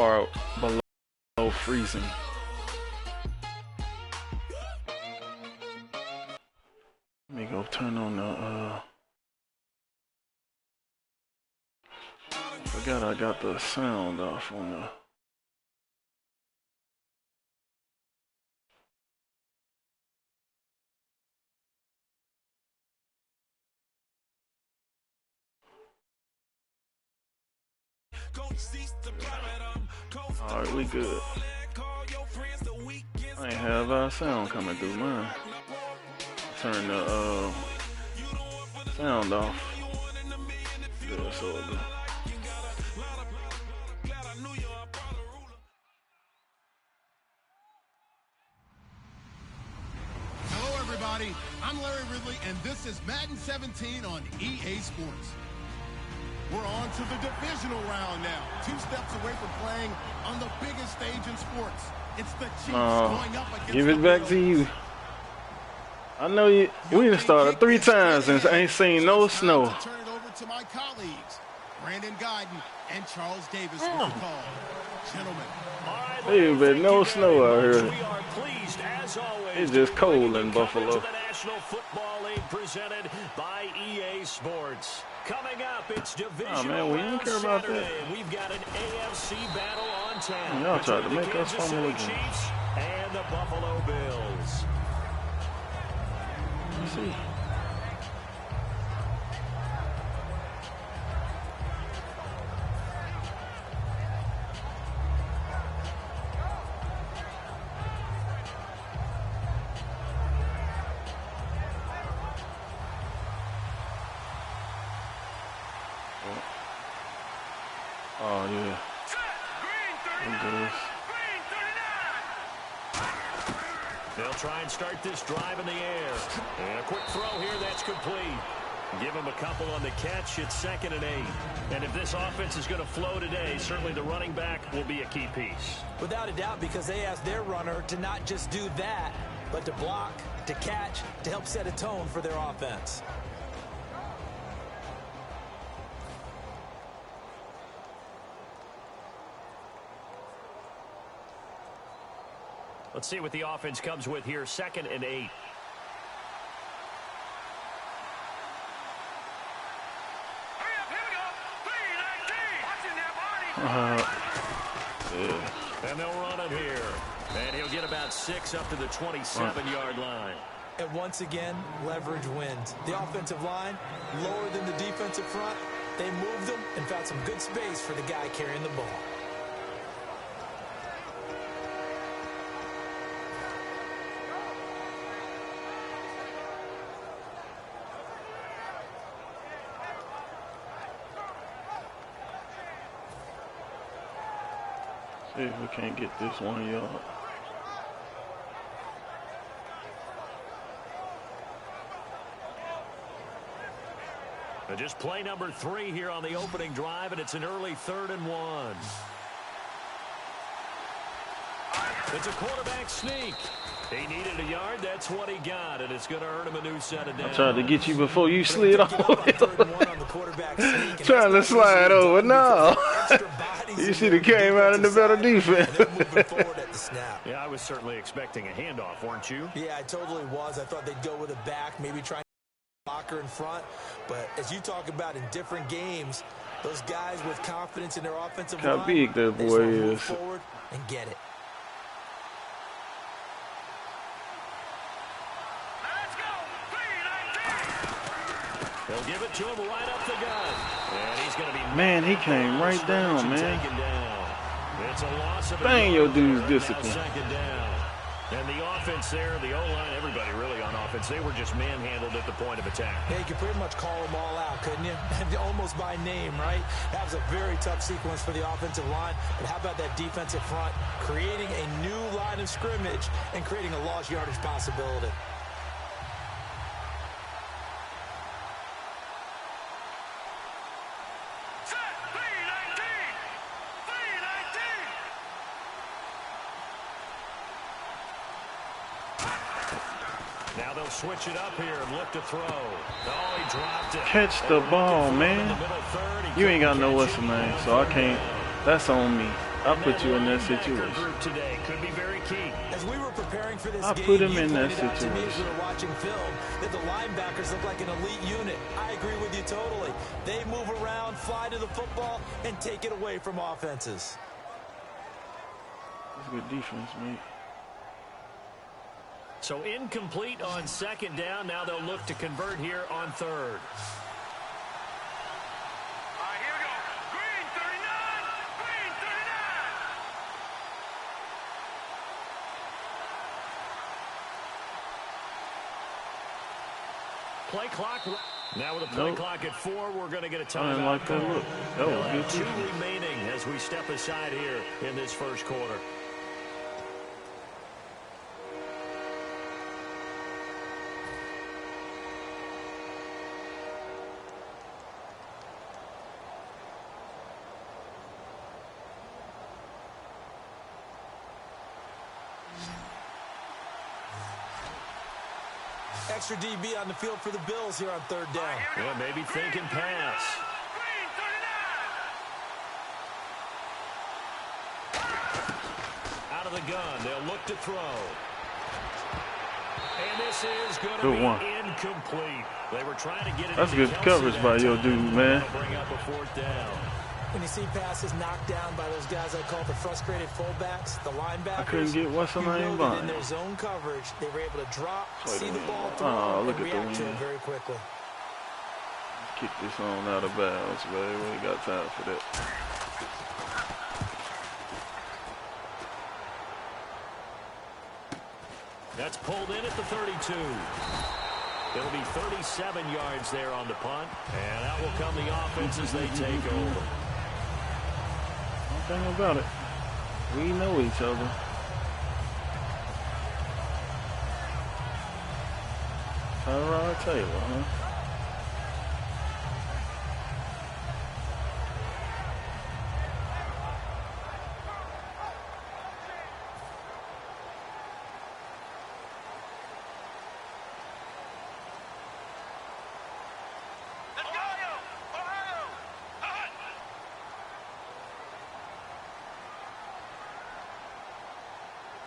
far below freezing. Let me go turn on the forgot I got the sound off on the Alright, we good. I ain't have our sound coming through mine. Turn the sound off. Yeah, so good. Hello everybody, I'm Larry Ridley and this is Madden 17 on EA Sports. We're on to the divisional round now. 2 steps away from playing on the biggest stage in sports. It's the Chiefs going up against give it back to you. I know you. We done started 3 times and ain't seen no snow. Turn it over to my colleagues, Brandon Guyton and Charles Davis with the call. Gentlemen. There been no snow out here. It's just cold in Buffalo. The National Football League presented by EA Sports. Coming up, it's Divisional. Oh man, we don't care about that. We've got an AFC battle on tap. Y'all tried to make us fumble again. Chiefs and the Buffalo Bills. Let's see. Oh yeah. They'll try and start this drive in the air. And a quick throw here, that's complete. Give them a couple on the catch. It's 2nd and 8. And if this offense is going to flow today, certainly the running back will be a key piece. Without a doubt, because they asked their runner to not just do that, but to block, to catch, to help set a tone for their offense. Let's see what the offense comes with here. 2nd and 8. Yeah. And they'll run him here. And he'll get about 6 up to the 27-yard line. And once again, leverage wins. The offensive line, lower than the defensive front. They moved them and found some good space for the guy carrying the ball. See if we can't get this 1 yard. Just play number 3 here on the opening drive, and it's an early 3rd and 1. It's a quarterback sneak. He needed a yard. That's what he got, and it's going to earn him a new set of downs. I tried to get you before you slid off. Trying to slide over. No. You should have came out in the better defense. Yeah, I was certainly expecting a handoff, weren't you? Yeah, I totally was. I thought they'd go with a back, maybe try blocker in front. But as you talk about in different games, those guys with confidence in their offensive line, how big that boy is. Forward and get it. They'll give it to him right up the gut. And he's going to be... Man, he came right down, man. It's a loss of Dang, your dude's discipline. 2nd down. And the offense there, the O-line, everybody really on offense, they were just manhandled at the point of attack. Yeah, you could pretty much call them all out, couldn't you? Almost by name, right? That was a very tough sequence for the offensive line. But how about that defensive front creating a new line of scrimmage and creating a lost yardage possibility? Now they'll switch it up here and look to throw. Oh, he dropped it. Catch the ball, man. You ain't got no what's the name, so I can't. That's on me. I'll put you in that situation. Today could be very key. As we were preparing for this I'll game, put him in that pointed out to me as we situation. were watching film that the linebackers look like an elite unit. I agree with you totally. They move around, fly to the football, and take it away from offenses. That's good defense, mate. So incomplete on second down. Now they'll look to convert here on third. Here we go. Green 39. Green 39. Play clock. Now with a play clock at 4, we're going to get a I timeout. didn't like that look. That was good. 2 remaining as we step aside here in this first quarter. Extra DB on the field for the Bills here on third down. Yeah, maybe thinking pass. Green 39. Out of the gun. They'll look to throw. And this is going to Good be one. incomplete. They were trying to get it. That's into good Kelsey coverage that by your time. dude, man. That'll bring up a 4th down. When you see passes knocked down by those guys I call the frustrated fullbacks, the linebackers, I couldn't get what's her you name know that by. in their zone coverage, they were able to drop, Play see the the win. ball throw, Oh, look and at the react to win. it very quickly. Kick this on out of bounds, man. We ain't got time for that. That's pulled in at the 32. It'll be 37 yards there on the punt. And that will come the offense as they take over. One thing about it, we know each other. Tyrod Taylor, huh?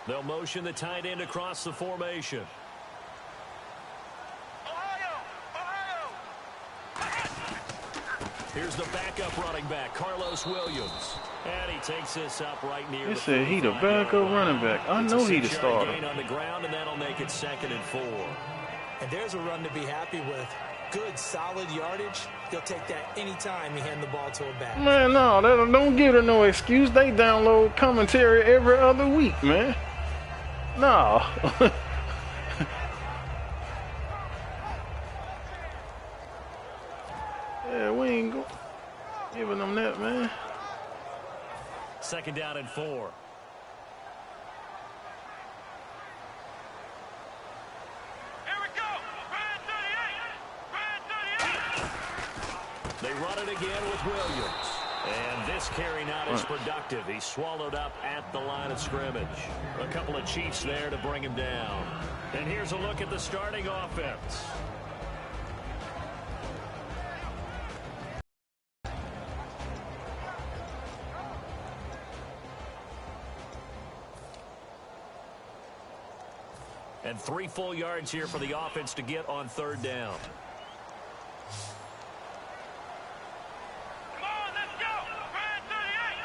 They'll motion the tight end across the formation. Here's the backup running back, Carlos Williams. And he takes this up right near They the said he the 45-yard backup line. running back. I It's know a he the 6-yard starter. gain on the ground, and that'll make it 2nd and 4. And there's a run to be happy with. Good, solid yardage. He'll take that anytime you hand the ball to a back. Man, no, don't give her no excuse. They download commentary every other week, man. No. Yeah, we ain't giving them that, man. 2nd down and 4. Here we go. Red 38. Red 38. They run it again with Williams. And this carry not as productive. He's swallowed up at the line of scrimmage. A couple of Chiefs there to bring him down. And here's a look at the starting offense. And 3 full yards here for the offense to get on 3rd down. Come on, let's go. Red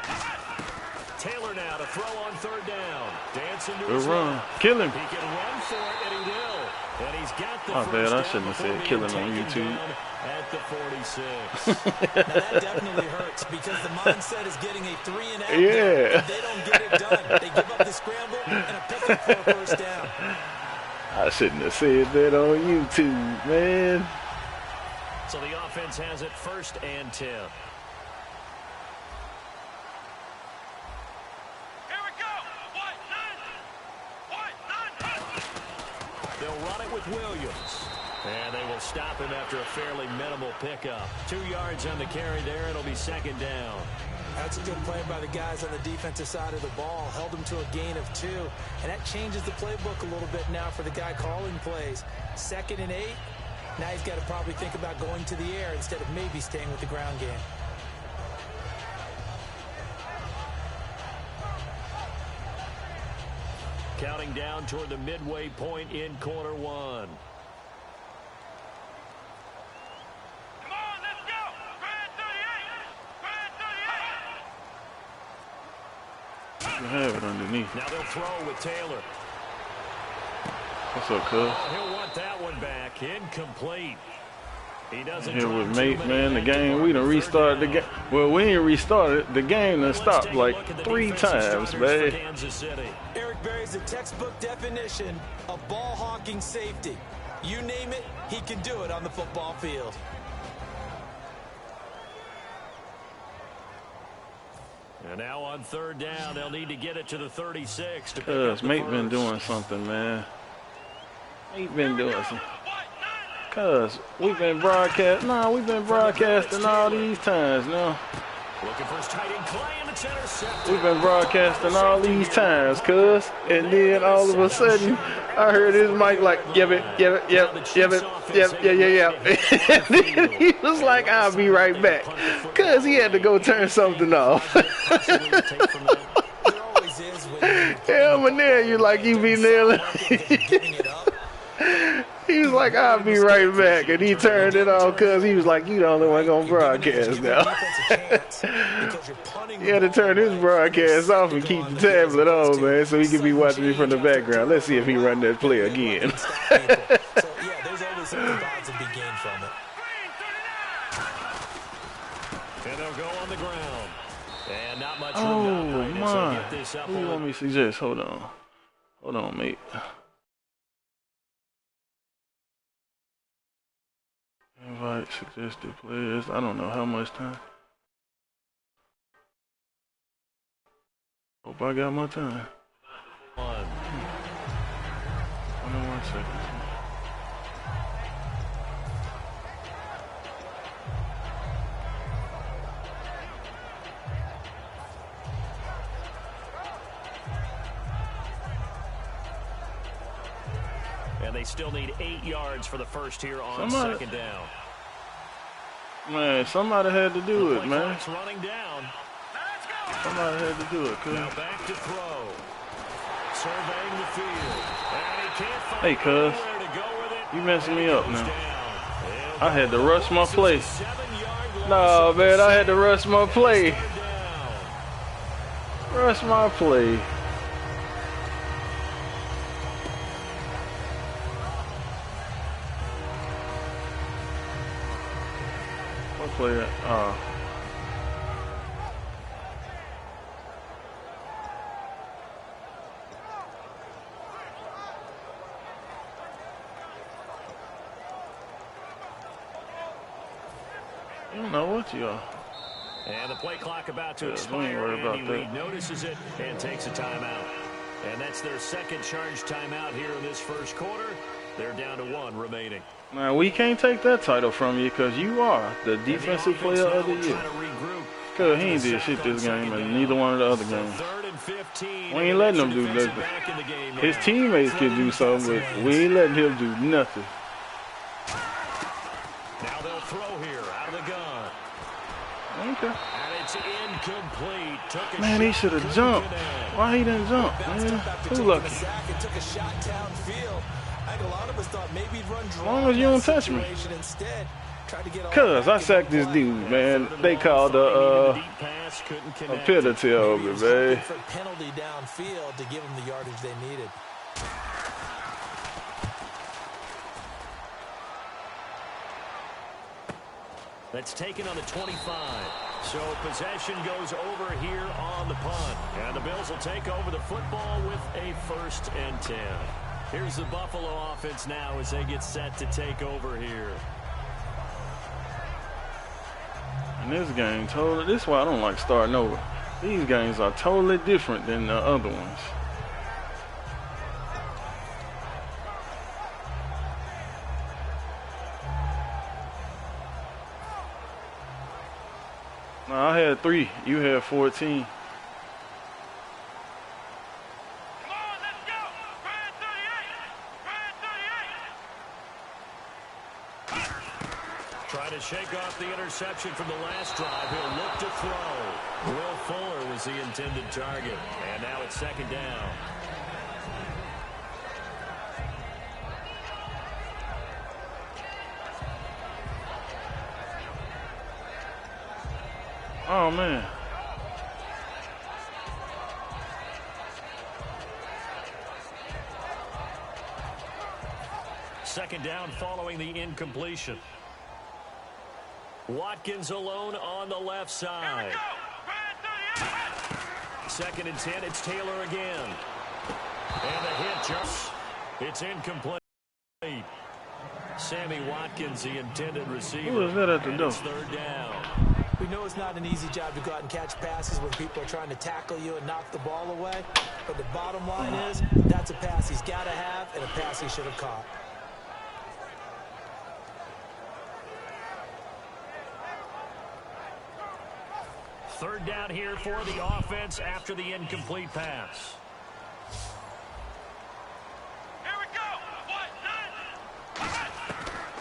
38. Taylor now to throw on 3rd down. Dancing to Good his run. left. Kill him. He can run for it, and he will. And he's got the My first bad, I down shouldn't have before said kill him being on taken YouTube. down at the 46. Now, that definitely hurts because the mindset is getting a 3-and-out. Yeah. If they don't get it done, they give up the scramble and a pickup for a first down. I shouldn't have said that on YouTube, man. So the offense has it 1st and 10. Here we go. What? They'll run it with Williams. And they will stop him after a fairly minimal pickup. 2 yards on the carry there. It'll be 2nd down. That's a good play by the guys on the defensive side of the ball. Held them to a gain of 2. And that changes the playbook a little bit now for the guy calling plays. 2nd and 8. Now he's got to probably think about going to the air instead of maybe staying with the ground game. counting down toward the midway point in quarter one. Come on, let's go. Red 38. Red 38. You have it underneath. Now they'll throw with Taylor. What's up, cuz? He'll want that one back. Incomplete. He doesn't Here with mate, man. The game, we done restarted the game. Well, we ain't restarted. The game done stopped like 3 times, man. Eric Berry's the textbook definition of ball-hawking safety. You name it, he can do it on the football field. And now on 3rd down, they'll need to get it to the 36. Cuz, mate been doing something, man. Mate been doing something. Cuz, we've been broadcasting. Nah, we've been broadcasting all these times now. Looking for his tight end Clay, and it's intercepted. We've been broadcasting all these times, cuz. And then all of a sudden, I heard his mic like, yep. And then he was like, I'll be right back. Cuz he had to go turn something off. Yeah, but then you like, you be nailing. He was like, I'll be right back. And he turned it off because he was like, you the only one going to broadcast now. He had to turn his broadcast off and keep the tablet on, man, so he could be watching me from the background. Let's see if he run that play again. So, yeah, there's always something vibes to be gained from it. And they'll go on the ground. And not much Oh, room to my. get this up. Who you want me to suggest? Hold on, mate. Invite suggested players. I don't know how much time. Hope I got my time. 21 seconds. And they still need 8 yards for the first here on Somebody, 2nd down. Man, somebody had to do it, man. Running down. Somebody had to do it, cuz. Now back to throw. Surveying the field. And he can't find Hey, cuz. anywhere to go with it. You messing me up now. Down. I had to rush my play. No, man, I had to rush my play. Rush my play. What play? You don't know what you are. And the play clock about to Yeah, don't expire. worry about Andy that. Reid notices it and takes a timeout. And that's their second charge timeout here in this first quarter. They're down to 1 remaining. Man, we can't take that title from you because you are the defensive player of the year. Because he ain't did shit this game and neither one of the other games. We ain't letting him do nothing. His teammates can do something, but we ain't letting him do nothing. Now they'll throw here out of the gun. Okay. And it's incomplete. Man, he should have jumped. Why he didn't jump, man? Too lucky. As long as you don't touch me. Cuz, I sacked this dude, man. They called a penalty over, man. Penalty downfield to give them the yardage they needed. That's taken on the 25. So possession goes over here on the punt. And the Bills will take over the football with a 1st and 10. Here's the Buffalo offense now as they get set to take over here. And this game, this is why I don't like starting over. These games are totally different than the other ones. No, I had 3. You had 14. Come on, let's go. Red 38. Trying to shake off the interception from the last drive. He'll look to throw. Will Fuller was the intended target. And now it's 2nd down. Oh, man. Second down following the incompletion. Watkins alone on the left side. Second and 10, it's Taylor again. And the hit just, it's incomplete. Sammy Watkins, the intended receiver. Who is that at the door? It's third down. We know it's not an easy job to go out and catch passes when people are trying to tackle you and knock the ball away. But the bottom line is, that's a pass he's got to have and a pass he should have caught. Third down here for the offense after the incomplete pass. Here we go.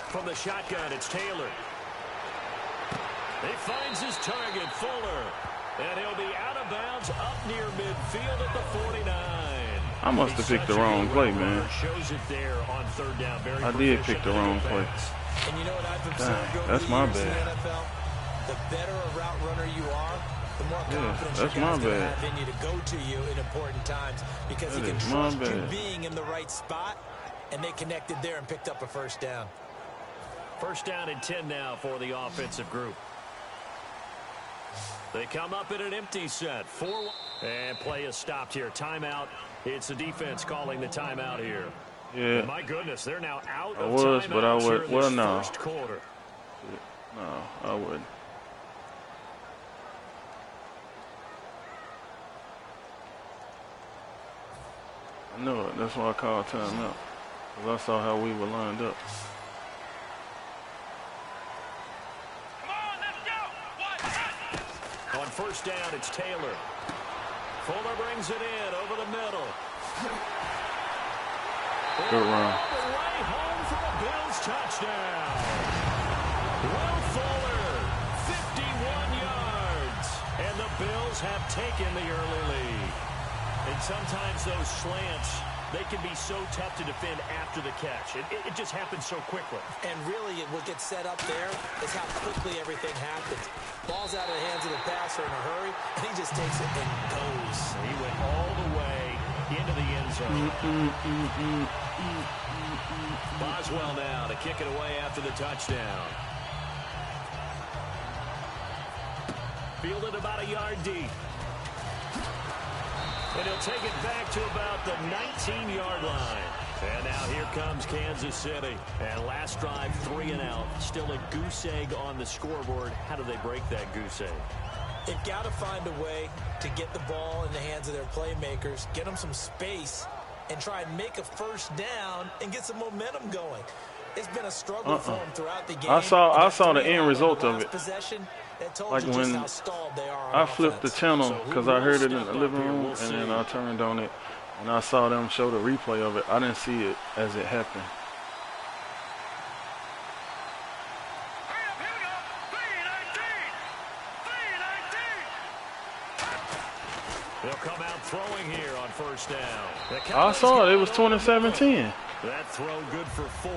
From the shotgun, it's Taylor. He finds his target, Fuller. And he'll be out of bounds up near midfield at the 49. I must have picked the wrong play, man. Shows it there on third down. Very I did pick the wrong play. And you know what I've observed over That's the my years in the bad. NFL? The better a route runner you are, the more confidence that's your my guys gonna bad. have in you to go to you in important times because That he can is my trust you bad. being in the right spot, and they connected there and picked up a first down. First down and 10 now for the offensive group. They come up in an empty set. And play is stopped here. Timeout. It's the defense calling the timeout here. Yeah. And my goodness, they're now out I of was, but I timeouts here would. in Well, this no. first quarter. No, I wouldn't. I know it. That's why I called timeout. Because I saw how we were lined up. Come on, let's go. On first down, it's Taylor. Fuller brings it in over the middle. Good run. All the way home for a Bills touchdown. Will Fuller, 51 yards. And the Bills have taken the early lead. And sometimes those slants, they can be so tough to defend after the catch. It just happens so quickly. And really, what gets set up there is how quickly everything happens. Ball's out of the hands of the passer in a hurry, and he just takes it and goes. He went all the way into the end zone. Boswell now to kick it away after the touchdown. Fielded about a yard deep. And he'll take it back to about the 19-yard line. And now here comes Kansas City. And last drive, 3 and out. Still a goose egg on the scoreboard. How do they break that goose egg? They've got to find a way to get the ball in the hands of their playmakers, get them some space, and try and make a first down and get some momentum going. It's been a struggle for them throughout the game. I saw the end result of it. Possession, that told Like you just when how stalled they are on I flipped the offense. channel because I heard it in the step up living here? room, We'll and see. then I turned on it, and I saw them show the replay of it. I didn't see it as it happened. Hurry up, here we go. 3-19. They'll come out throwing here on first down. I saw it. It was 27-10. That throw good for 4.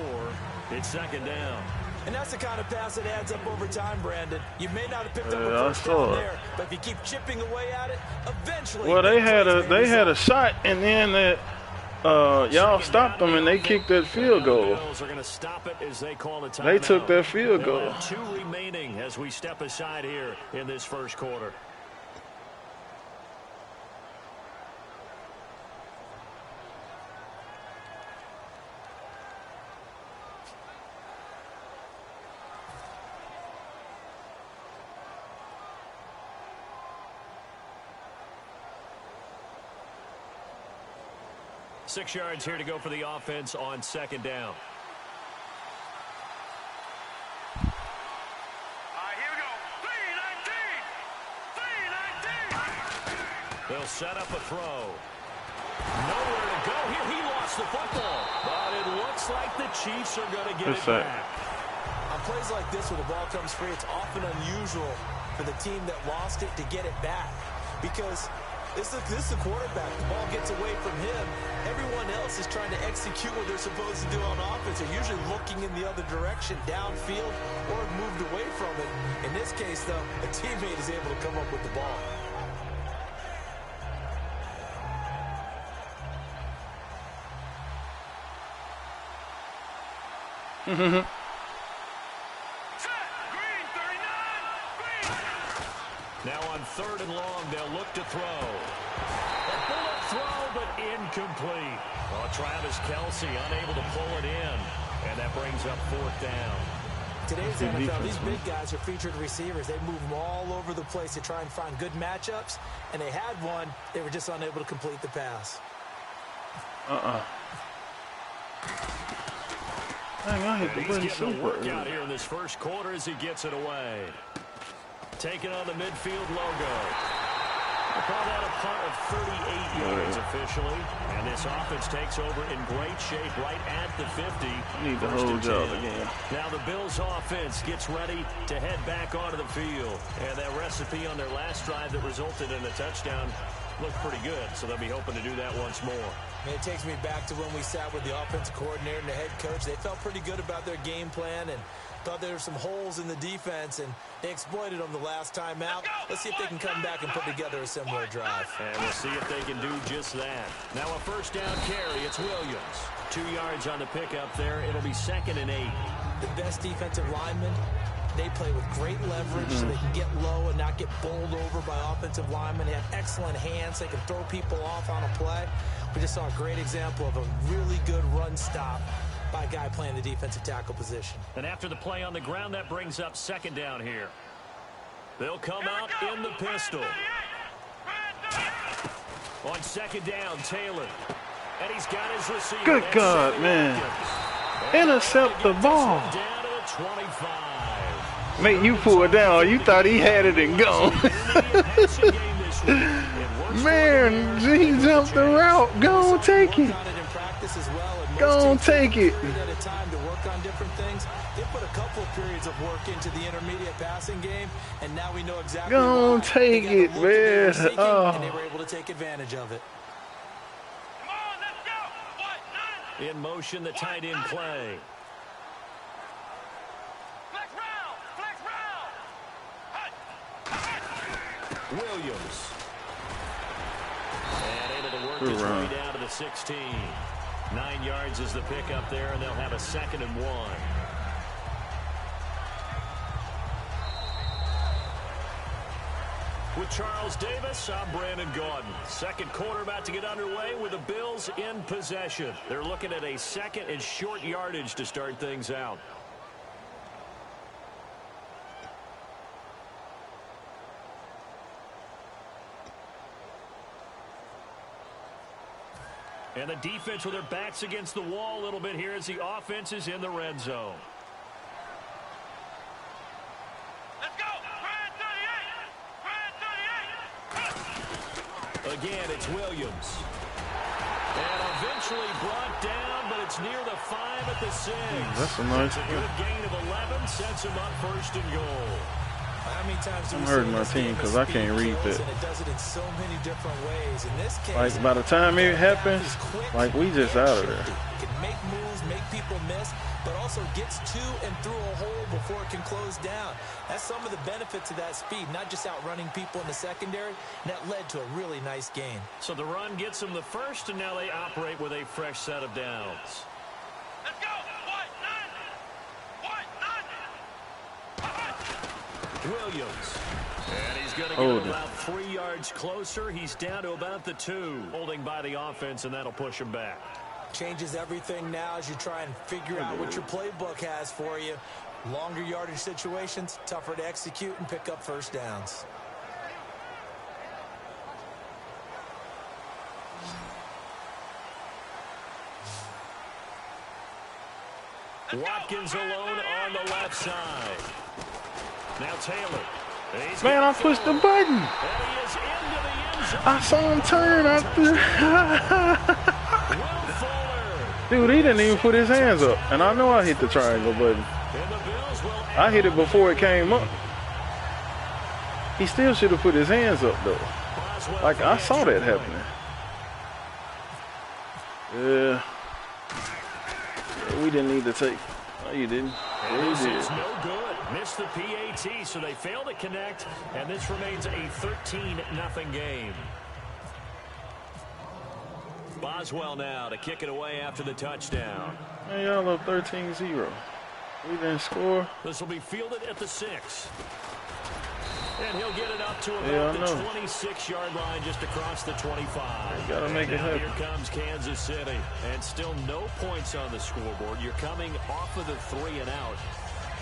It's second down. And that's the kind of pass that adds up over time, Brandon. You may not have picked up Yeah, a I first saw down it. there, but if you keep chipping away at it, eventually... Well, they had big plays may a result. shot, and then that y'all stopped them, and they kicked that field goal. The Bills are going to stop it as they call the timeout. They took that field They'll goal. have 2 remaining as we step aside here in this first quarter. Six yards here to go for the offense on second down. All right, here we go. 3-19. They'll set up a throw. Nowhere to go here. He lost the football. But it looks like the Chiefs are going to get it back. On plays like this where the ball comes free, it's often unusual for the team that lost it to get it back. Because This is the quarterback. The ball gets away from him. Everyone else is trying to execute what they're supposed to do on offense. They're usually looking in the other direction, downfield, or moved away from it. In this case, though, a teammate is able to come up with the ball. Now on 3rd and long, they'll look to throw. A bullet throw, but incomplete. Oh, Travis Kelce unable to pull it in. And that brings up 4th down. Today's NFL, these big guys are featured receivers. They move them all over the place to try and find good matchups. And they had one. They were just unable to complete the pass. Dang, I hit the button He's getting a super workout early. here in this first quarter as he gets it away. Taking on the midfield logo. We'll call that a punt of 38 yards officially. And this offense takes over in great shape right at the 50. Need the whole job again. Now the Bills offense gets ready to head back onto the field. And that recipe on their last drive that resulted in a touchdown looked pretty good. So they'll be hoping to do that once more. It takes me back to when we sat with the offensive coordinator and the head coach. They felt pretty good about their game plan and thought there were some holes in the defense, and they exploited them the last time out. Let's see if they can come back and put together a similar drive. And we'll see if they can do just that. Now a 1st down carry. It's Williams. 2 yards on the pickup there. It'll be 2nd and 8. The best defensive linemen, they play with great leverage so they can get low and not get bowled over by offensive linemen. They have excellent hands. They can throw people off on a play. We just saw a great example of a really good run stop by a guy playing the defensive tackle position. And after the play on the ground, that brings up 2nd down here. They'll come out in the pistol. On 2nd down, Taylor. And he's got his receiver. Good God, man. Intercept the ball. Down to the 25. Mate, you pulled down. You thought he had it and gone. Man, he jumped the route. Go on, take it. Go on, take it. They put a couple of periods of work into the intermediate passing game, and now we know exactly Go on, take it, man. And they were able to take advantage of it. Come on, let's go. In motion, the tight end play. Flex round. Williams. And able to work his way down to the 16. 9 yards is the pickup there, and they'll have a 2nd and 1. With Charles Davis, I'm Brandon Gordon. Second quarter about to get underway with the Bills in possession. They're looking at a 2nd and short yardage to start things out. And the defense with their backs against the wall a little bit here as the offense is in the red zone. Let's go. Brand 38. Again, it's Williams. And eventually brought down, but it's near the 5 at the 6. That's a nice It's a good gain of 11, sets him up 1st and goal. How many times do I'm we hurting see my this team game because of I can't speed read kills, that. and it does it in so many different ways. In this case, Like, by the time it happens, like, we just out of there. It can make moves, make people miss, but also gets to and through a hole before it can close down. That's some of the benefits of that speed, not just outrunning people in the secondary. And that led to a really nice gain. So the run gets them the first, and now they operate with a fresh set of downs. Let's go. Williams. And he's going to get him about 3 yards closer. He's down to about the 2. Holding by the offense, and that'll push him back. Changes everything now as you try and figure out what your playbook has for you. Longer yardage situations, tougher to execute and pick up 1st downs. Watkins alone on the left side. Now Taylor. Man, I pushed the button. I saw him turn after. Dude, he didn't even put his hands up. And I know I hit the triangle button. I hit it before it came up. He still should have put his hands up, though. Like, I saw that happening. Yeah. We didn't need to take. No, you didn't. Yeah, you did. No good. Missed the PAT, so they fail to connect, and this remains a 13-0 game. Boswell now to kick it away after the touchdown. Man, y'all up 13-0. We didn't score. This will be fielded at the 6. And he'll get it up to about the 26-yard line just across the 25. You gotta make it happen. Here comes Kansas City. And still no points on the scoreboard. You're coming off of the 3 and out.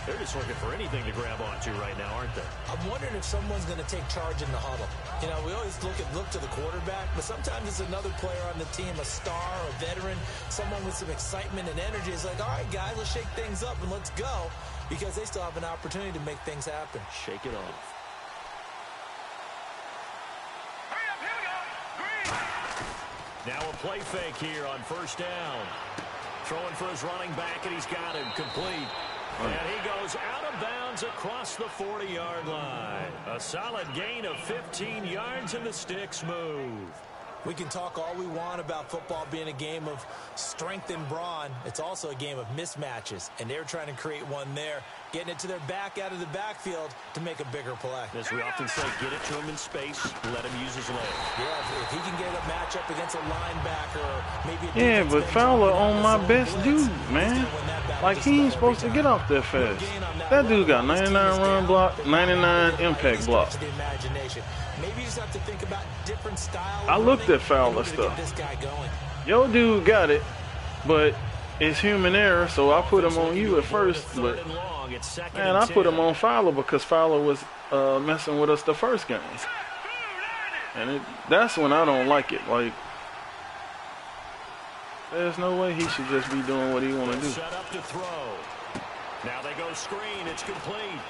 They're just looking for anything to grab onto right now, aren't they? I'm wondering if someone's going to take charge in the huddle. You know, we always look to the quarterback, but sometimes it's another player on the team, a star, a veteran, someone with some excitement and energy. It's like, all right, guys, let's shake things up and let's go, because they still have an opportunity to make things happen. Shake it off. Now a play fake here on first down. Throwing for his running back, and he's got him complete. And he goes out of bounds across the 40-yard line. A solid gain of 15 yards, and the sticks move. We can talk all we want about football being a game of strength and brawn. It's also a game of mismatches, and they're trying to create one there, getting it to their back out of the backfield to make a bigger play. As we often say, get it to him in space, let him use his leg. Yeah, if he can get a matchup against a linebacker or maybe a yeah, but Fowler on my best dude, man. Like, he ain't supposed to get off that fast. That dude got 99 run block, 99 impact block. Maybe you just have to think about different styles. I looked at Fowler stuff. Yo, dude got it, but it's human error, so I put him on you at first. But, man, I put him on Fowler because Fowler was messing with us the first game. And that's when I don't like it. Like, there's no way he should just be doing what he want to do. Set up to throw. Now they go screen. It's complete.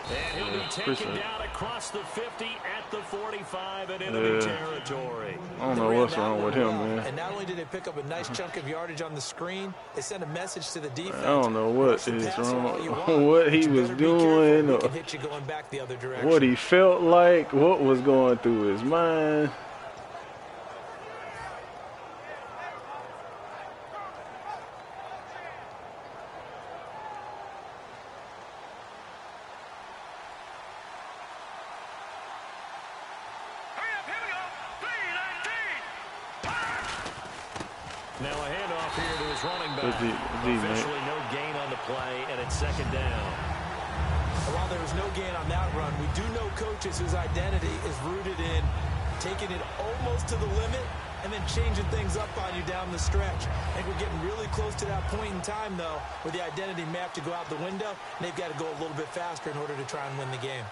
And he'll be taken down across the 50 at the 45 and enemy territory. I don't know what's wrong with him, man. And not only did they pick up a nice chunk of yardage on the screen, they sent a message to the defense. I don't know what is wrong, what he was doing, or what he felt like, what was going through his mind. Now a handoff here to his running back. Officially no gain on the play, and it's second down. While there was no gain on that run, we do know coaches whose identity is rooted in taking it almost to the limit and then changing things up on you down the stretch. I think we're getting really close to that point in time, though, where the identity map to go out the window, and they've got to go a little bit faster in order to try and win the game.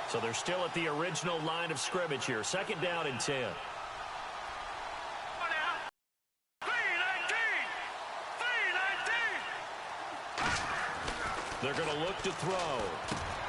So they're still at the original line of scrimmage here. Second down and 10. They're going to look to throw.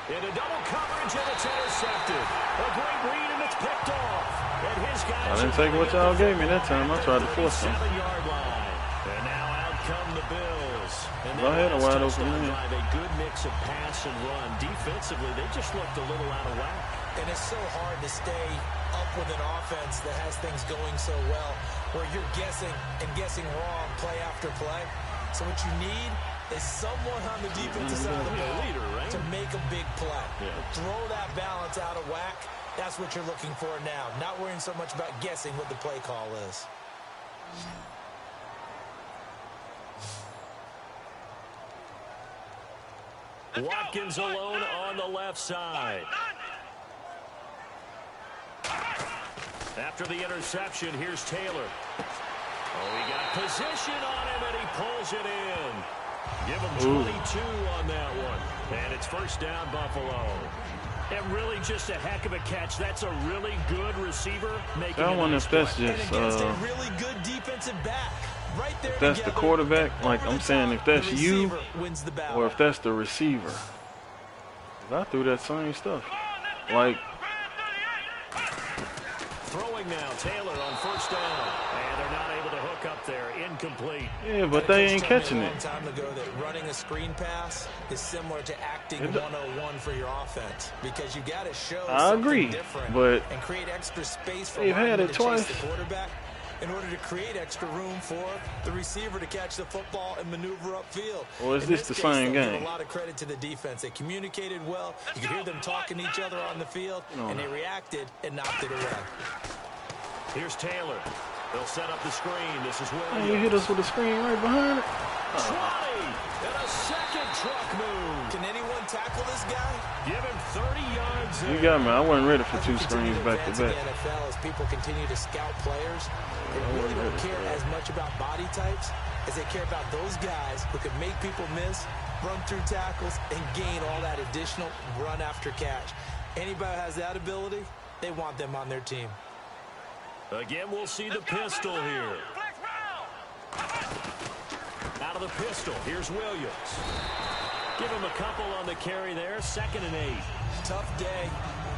In a double coverage, and it's intercepted. A great read, and it's picked off. And his guys I didn't take what y'all gave me that time. I tried to force him. 7-yard line. And now out come the Bills. And Go ahead, a wide open man. A good mix of pass and run. Defensively, they just looked a little out of whack. And it's so hard to stay up with an offense that has things going so well, where you're guessing and guessing wrong play after play. So what you need is someone on the defensive side of the ball to make a big play. Throw that balance out of whack. That's what you're looking for now. Not worrying so much about guessing what the play call is. Watkins alone on the left side. After the interception, here's Taylor. Oh, he got position on him, and he pulls it in. Give him 22 on that one. And it's first down, Buffalo. And really just a heck of a catch. That's a really good receiver making I wonder if that's just a really good defensive back. Right there, if that's the quarterback, like I'm saying, if that's you, or if that's the receiver. 'Cause I threw that same stuff. Like, throwing now, Taylor on first down. And they're not able to hook up there. incomplete. Yeah, but they ain't catching it. A long time ago that running a screen pass is similar to acting 101 for your offense because you got to show something different and create extra space for linemen to chase the quarterback in order to create extra room for the receiver to catch the football and maneuver upfield. Or is this the same game? Give a lot of credit to the defense. They communicated well. You could hear them talking to each other on the field, and they reacted and knocked it away. Here's Taylor. They'll set up the screen. This is Williams. You hit us with a screen right behind it. 20 and a second truck move. Can anyone tackle this guy? Give him 30 yards. You got me. I wasn't ready for two screens back to back. In the NFL, as people continue to scout players, they really don't care as much about body types as they care about those guys who can make people miss, run through tackles, and gain all that additional run after catch. Anybody who has that ability, they want them on their team. Again, we'll see the pistol here. Out of the pistol, here's Williams. Give him a couple on the carry there, 2nd and 8. Tough day,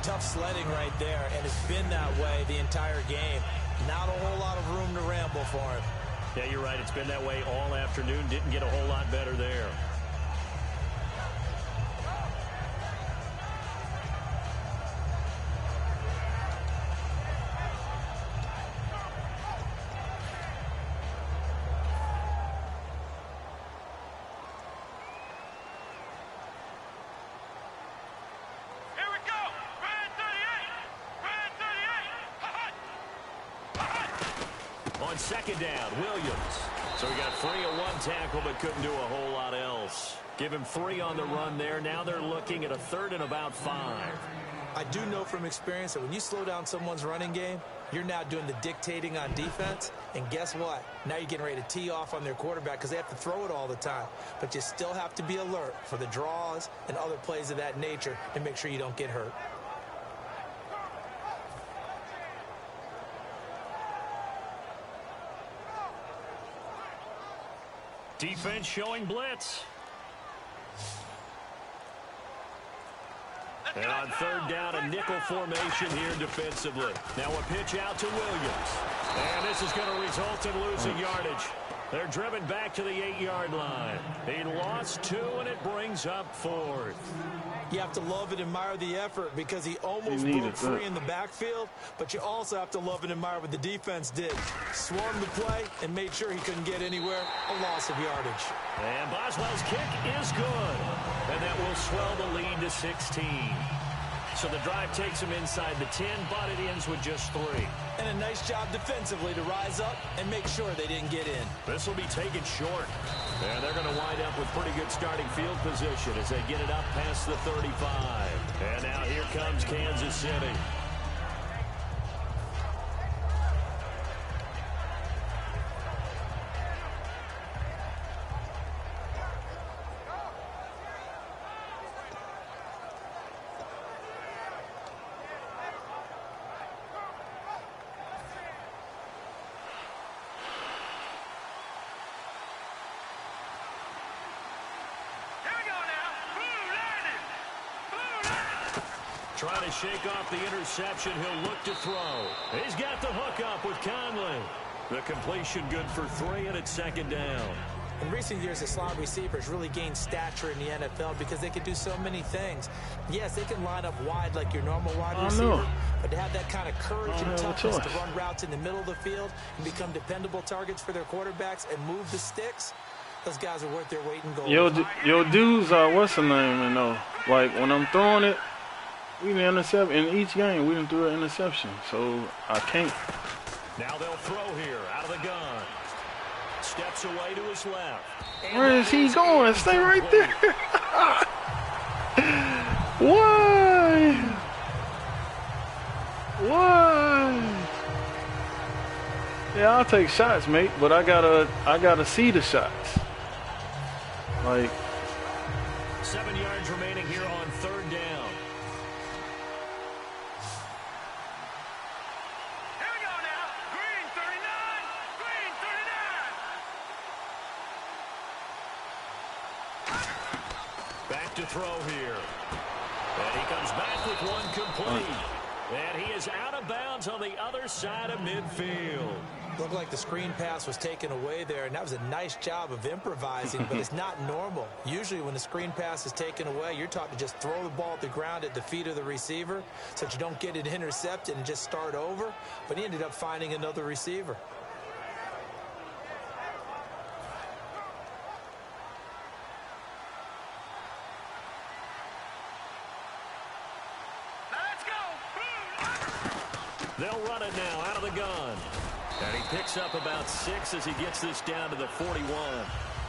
tough sledding right there, and it's been that way the entire game. Not a whole lot of room to ramble for him. Yeah, you're right. It's been that way all afternoon. Didn't get a whole lot better there. On 2nd down, Williams. So he got free of one tackle but couldn't do a whole lot else. Give him 3 on the run there. Now they're looking at a 3rd and about 5. I do know from experience that when you slow down someone's running game, you're now doing the dictating on defense. And guess what? Now you're getting ready to tee off on their quarterback because they have to throw it all the time. But you still have to be alert for the draws and other plays of that nature to make sure you don't get hurt. Defense showing blitz. And on 3rd down, a nickel formation here defensively. Now a pitch out to Williams. And this is going to result in losing yardage. They're driven back to the 8-yard line. He lost 2, and it brings up 4th. You have to love and admire the effort because he almost broke free in the backfield, but you also have to love and admire what the defense did. Swarmed the play and made sure he couldn't get anywhere. A loss of yardage. And Boswell's kick is good. And that will swell the lead to 16. So the drive takes him inside the 10, but it ends with just 3. And a nice job defensively to rise up and make sure they didn't get in. This will be taken short. And they're going to wind up with pretty good starting field position as they get it up past the 35. And now here comes Kansas City. Trying to shake off the interception. He'll look to throw. He's got the hook up with Conley. The completion good for 3, and it's 2nd down. In recent years, the slot receivers really gained stature in the NFL because they can do so many things. Yes, they can line up wide like your normal wide receiver, but to have that kind of courage and toughness to run routes in the middle of the field and become dependable targets for their quarterbacks and move the sticks, those guys are worth their weight in gold. Yo, dudes are, what's the name, you know, like when I'm throwing it, we didn't intercept in each game. We didn't throw an interception, so I can't. Now they'll throw here out of the gun. Steps away to his left. Where is he going? Stay right there. Why? Why? Yeah, I'll take shots, mate, but I gotta see the shots. Like 7 yards remaining here on 3rd down. To throw here. And he comes back with one complete. And he is out of bounds on the other side of midfield. Looked like the screen pass was taken away there, and that was a nice job of improvising, but it's not normal. Usually when the screen pass is taken away, you're taught to just throw the ball at the ground at the feet of the receiver so that you don't get it intercepted and just start over, but he ended up finding another receiver. They'll run it now out of the gun. And he picks up about 6 as he gets this down to the 41.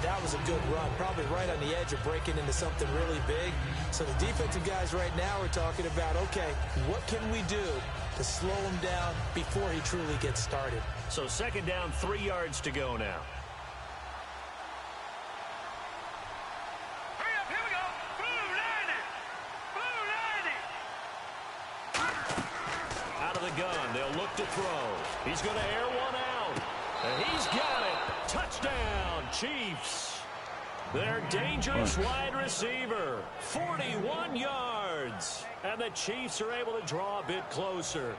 That was a good run, probably right on the edge of breaking into something really big. So the defensive guys right now are talking about, okay, what can we do to slow him down before he truly gets started? So second down, 3 yards to go now. Hurry up, here we go. Blue 90. Out of the gun, they'll look to throw. He's going to air one out. And he's got it. Touchdown, Chiefs. Their dangerous wide receiver, 41 yards. And the Chiefs are able to draw a bit closer.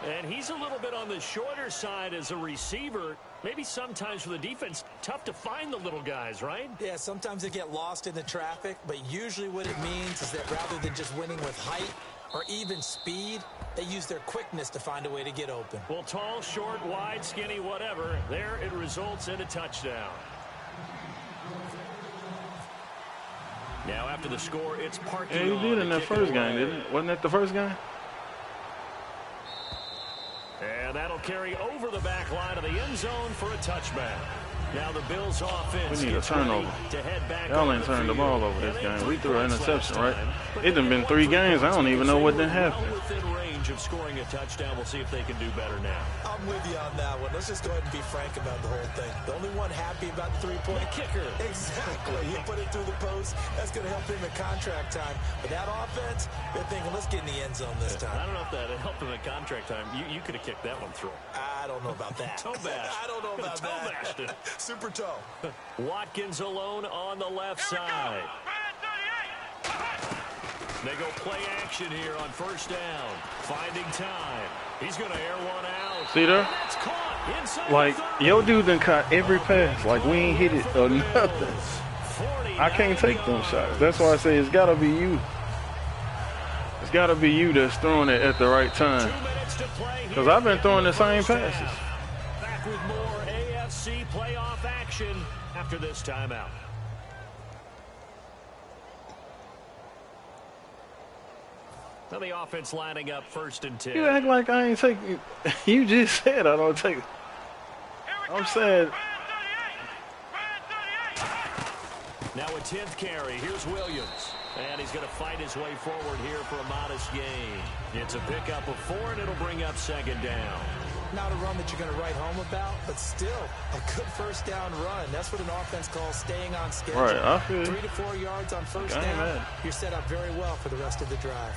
And he's a little bit on the shorter side as a receiver. Maybe sometimes for the defense, tough to find the little guys, right? Yeah, sometimes they get lost in the traffic, but usually what it means is that rather than just winning with height or even speed, they use their quickness to find a way to get open. Well, tall, short, wide, skinny, whatever, there it results in a touchdown. Now after the score, it's parking. Yeah, he did in that first game, didn't he? Wasn't that the first game? And that'll carry over the back line of the end zone for a touchback. Now the Bills offense. We need a turnover. Y'all ain't turned the ball over this game. We threw an interception, right? It done been 3 games. I don't even know what done happened. Within range of scoring a touchdown. We'll see if they can do better now. I'm with you on that one. Let's just go ahead and be frank about the whole thing. The only one happy about the 3-point kicker. Exactly. He put it through the post. That's going to help him at contract time. But that offense, they're thinking, let's get in the end zone this time. I don't know if that helped him at contract time. You could have kicked that one through. I don't know about that. Toe bash. I don't know about that. Toe Super toe. Watkins alone on the left side. They go play action here on first down. Finding time. He's going to air one out. See there? Like, yo dude done caught every pass. Like, we ain't hit it or nothing. I can't take them shots. That's why I say it's got to be you. It's got to be you that's throwing it at the right time. Because I've been throwing the same passes. Back with more AFC playoff action after this timeout. Now the offense lining up 1st and 10. You act like I ain't taking. You just said I don't take. I'm saying. Now a 10th carry. Here's Williams. And he's going to fight his way forward here for a modest gain. It's a pickup of 4, and it'll bring up 2nd down. Not a run that you're going to write home about, but still a good first down run. That's what an offense calls staying on schedule. Right, I feel 3 to 4 yards on first down. You're set up very well for the rest of the drive.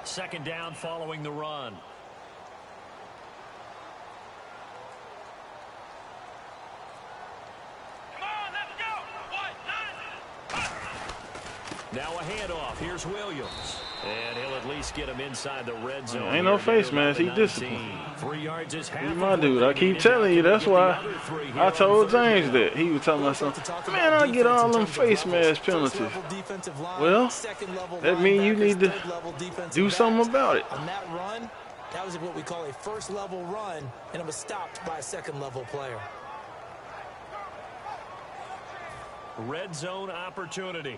Second down following the run. Now a handoff. Here's Williams. And he'll at least get him inside the red zone. Ain't no face mask. He disciplined. 3 yards is half. He's my dude. I keep telling you. That's why I told James that. He was telling me something. Man, I get all them face mask penalties. Well, that means you need to do something about it. On that run, that was what we call a first-level run, and it was stopped by a second-level player. Red zone opportunity.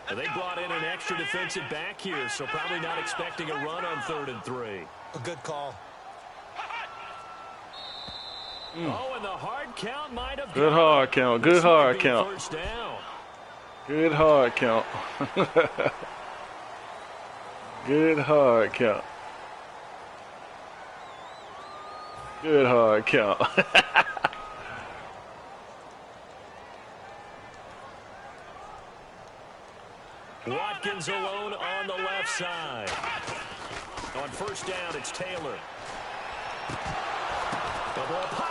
They brought in an extra defensive back here, so probably not expecting a run on 3rd and 3. A good call. Oh, and the hard count might have. Good hard count. Good hard count. First down. Good hard count. Good hard count. Good hard count. Watkins alone on the left side. On first down, it's Taylor.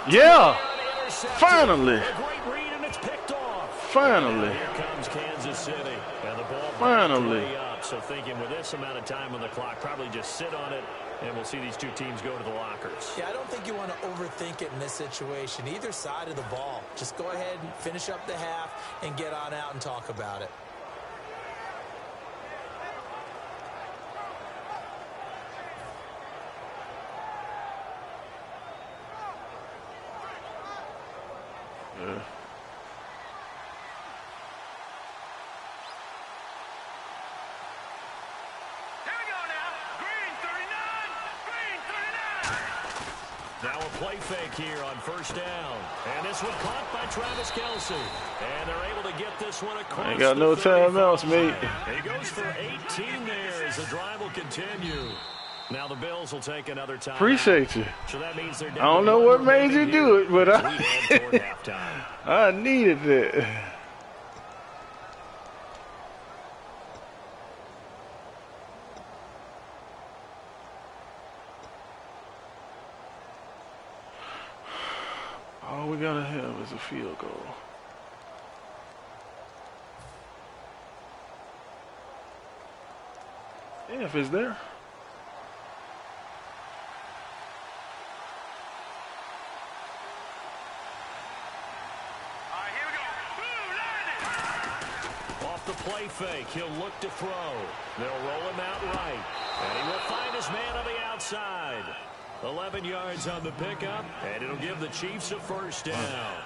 Yeah. Finally. Great read, and it's picked off. Finally. Here comes Kansas City. And the ball Finally. up. So thinking with this amount of time on the clock, probably just sit on it, and we'll see these two teams go to the lockers. Yeah, I don't think you want to overthink it in this situation. Either side of the ball. Just go ahead and finish up the half and get on out and talk about it. Yeah. Now a play fake here on first down. And this one caught by Travis Kelce. And they're able to get this one across. Ain't got no timeouts, mate. He goes for 18 there as the drive will continue. Now the Bills will take another time. Appreciate you. So that means they're I don't know what made you do it, but I I needed it. All we gotta have is a field goal. Yeah, if it's there. Off the play fake, he'll look to throw. They'll roll him out right. And he will find his man on the outside. 11 yards on the pickup, and it'll give the Chiefs a first down.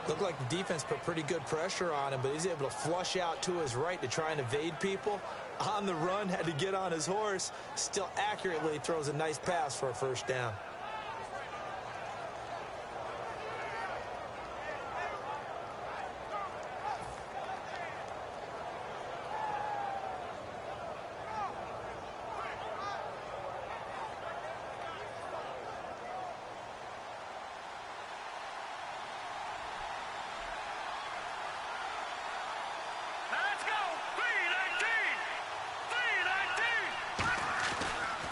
Looked like the defense put pretty good pressure on him, but he's able to flush out to his right to try and evade people. On the run, had to get on his horse. Still accurately throws a nice pass for a first down.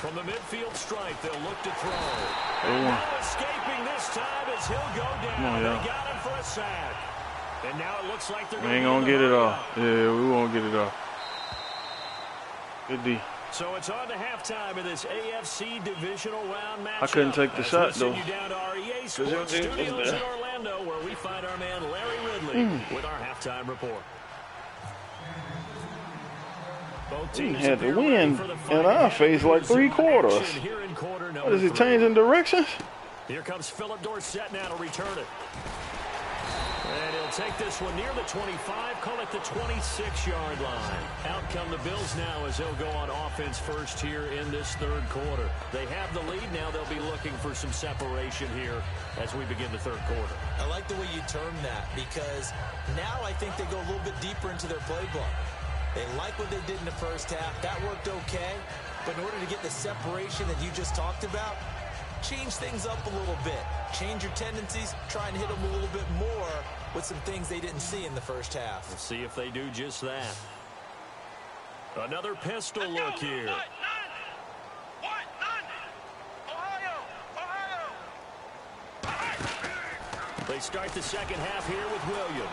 From the midfield stripe, they'll look to throw. And now escaping this time as he'll go down. They got him for a sack. And now it looks like they're going to get it off. Yeah, we won't get it off. Good D. So it's on to halftime of this AFC Divisional round matchup. I couldn't take the shot, though. You down to our EA Sports Studios in Orlando, where we find our man Larry Ridley with our halftime report. We had to win in our face like 3 quarters. What is he changing directions? Here comes Philip Dorsett now to return it. And he'll take this one near the 25, call it the 26-yard line. Out come the Bills now as they'll go on offense first here in this third quarter. They have the lead now. They'll be looking for some separation here as we begin the third quarter. I like the way you term that, because now I think they go a little bit deeper into their playbook. They like what they did in the first half. That worked okay. But in order to get the separation that you just talked about, change things up a little bit. Change your tendencies. Try and hit them a little bit more with some things they didn't see in the first half. We'll see if they do just that. Another pistol look here. They start the second half here with Williams.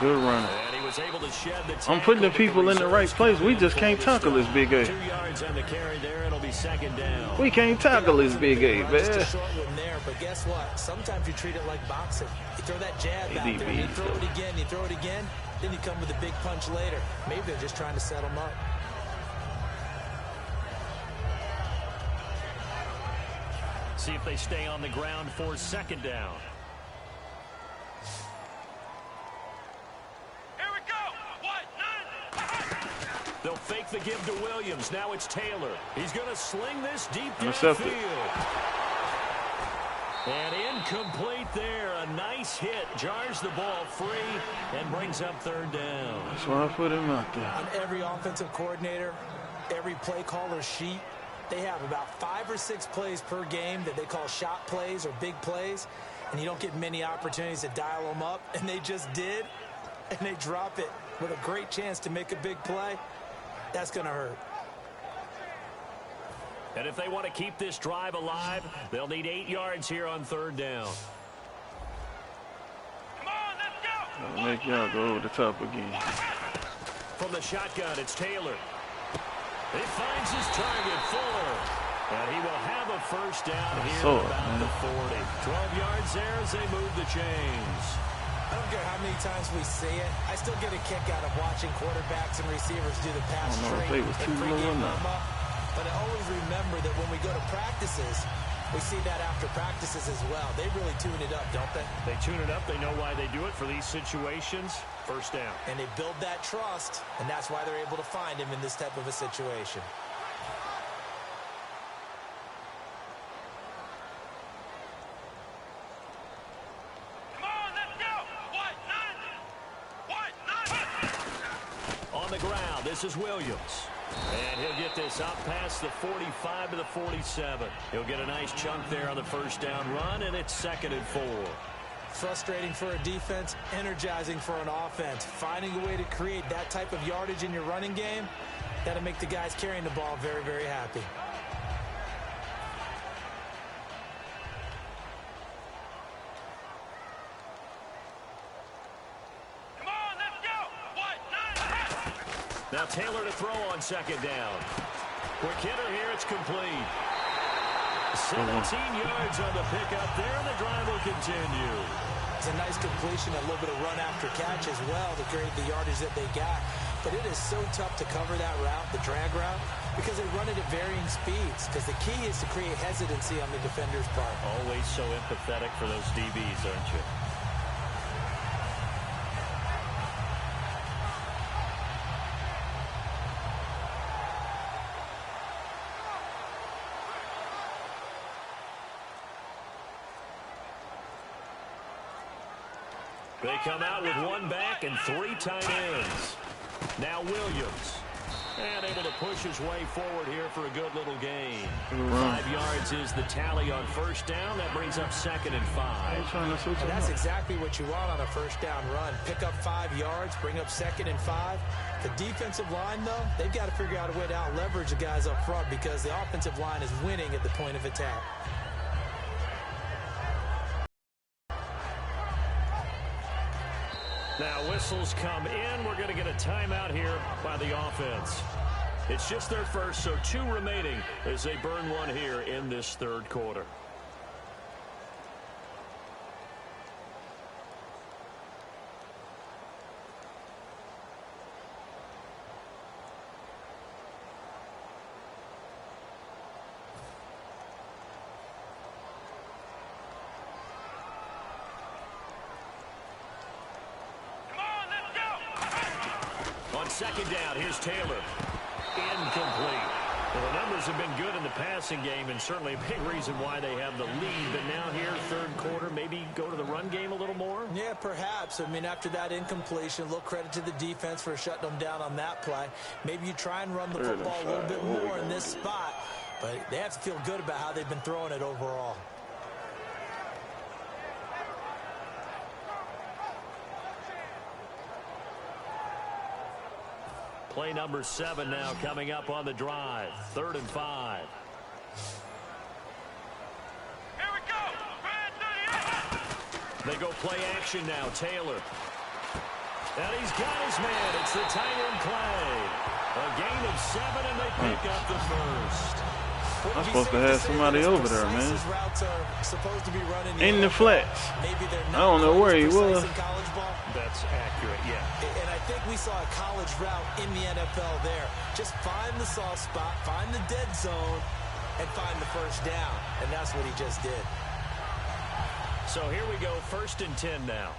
Good running. And he was able to shed the I'm putting the people in the right place. We just can't tackle this big A. 2 yards on the carry there. It'll be second down. We can't tackle this big A, man. Just a short one there, but guess what? Sometimes you treat it like boxing. You throw that jab out there, you throw it again, you throw it again, then you come with a big punch later. Maybe they're just trying to set them up. See if they stay on the ground for second down. They'll fake the give to Williams. Now it's Taylor. He's going to sling this deep downfield. And incomplete there. A nice hit. Jars the ball free and brings up third down. That's why I put him out there. On every offensive coordinator, every play caller sheet, they have about 5 or 6 plays per game that they call shot plays or big plays. And you don't get many opportunities to dial them up. And they just did. And they drop it with a great chance to make a big play. That's going to hurt. And if they want to keep this drive alive, they'll need 8 yards here on 3rd down. Come on, let's go. That'll make y'all go over the top again. From the shotgun, it's Taylor. He finds his target, Fuller. And he will have a first down here about the 40. 12 yards there as they move the chains. I don't care how many times we say it. I still get a kick out of watching quarterbacks and receivers do the pass trade and pregame warm up. But I always remember that when we go to practices, we see that after practices as well. They really tune it up, don't they? They tune it up. They know why they do it for these situations. First down. And they build that trust, and that's why they're able to find him in this type of a situation. This is Williams. And he'll get this up past the 45 to the 47. He'll get a nice chunk there on the first down run, and it's 2nd and 4. Frustrating for a defense, energizing for an offense. Finding a way to create that type of yardage in your running game, that'll make the guys carrying the ball very, very happy. Now Taylor to throw on 2nd down. Quick hitter here, it's complete. 17 yards on the pickup there, and the drive will continue. It's a nice completion, a little bit of run after catch as well to create the yardage that they got. But it is so tough to cover that route, the drag route, because they run it at varying speeds. Because the key is to create hesitancy on the defender's part. Always so empathetic for those DBs, aren't you? They come out with 1 back and 3 tight ends. Now Williams. And able to push his way forward here for a good little gain. 5 yards is the tally on first down. That brings up 2nd and 5. And that's exactly what you want on a first down run. Pick up 5 yards, bring up 2nd and 5. The defensive line, though, they've got to figure out a way to out-leverage the guys up front because the offensive line is winning at the point of attack. Now whistles come in. We're going to get a timeout here by the offense. It's just their first, so 2 remaining as they burn 1 here in this 3rd quarter. On 2nd down, here's Taylor. Incomplete. Well, the numbers have been good in the passing game and certainly a big reason why they have the lead. But now here, 3rd quarter, maybe go to the run game a little more? Yeah, perhaps. I mean, after that incompletion, a little credit to the defense for shutting them down on that play. Maybe you try and run the football a little bit more in this spot. But they have to feel good about how they've been throwing it overall. Play number 7 now coming up on the drive. 3rd and 5. Here we go. They go play action now. Taylor. And he's got his man. It's the tight end Clay. A gain of 7, and they pick up the first. I'm supposed to have somebody over there, man. In the flats. I don't know where he was. That's accurate, yeah. And I think we saw a college route in the NFL there. Just find the soft spot, find the dead zone, and find the first down. And that's what he just did. So here we go, 1st and 10 now.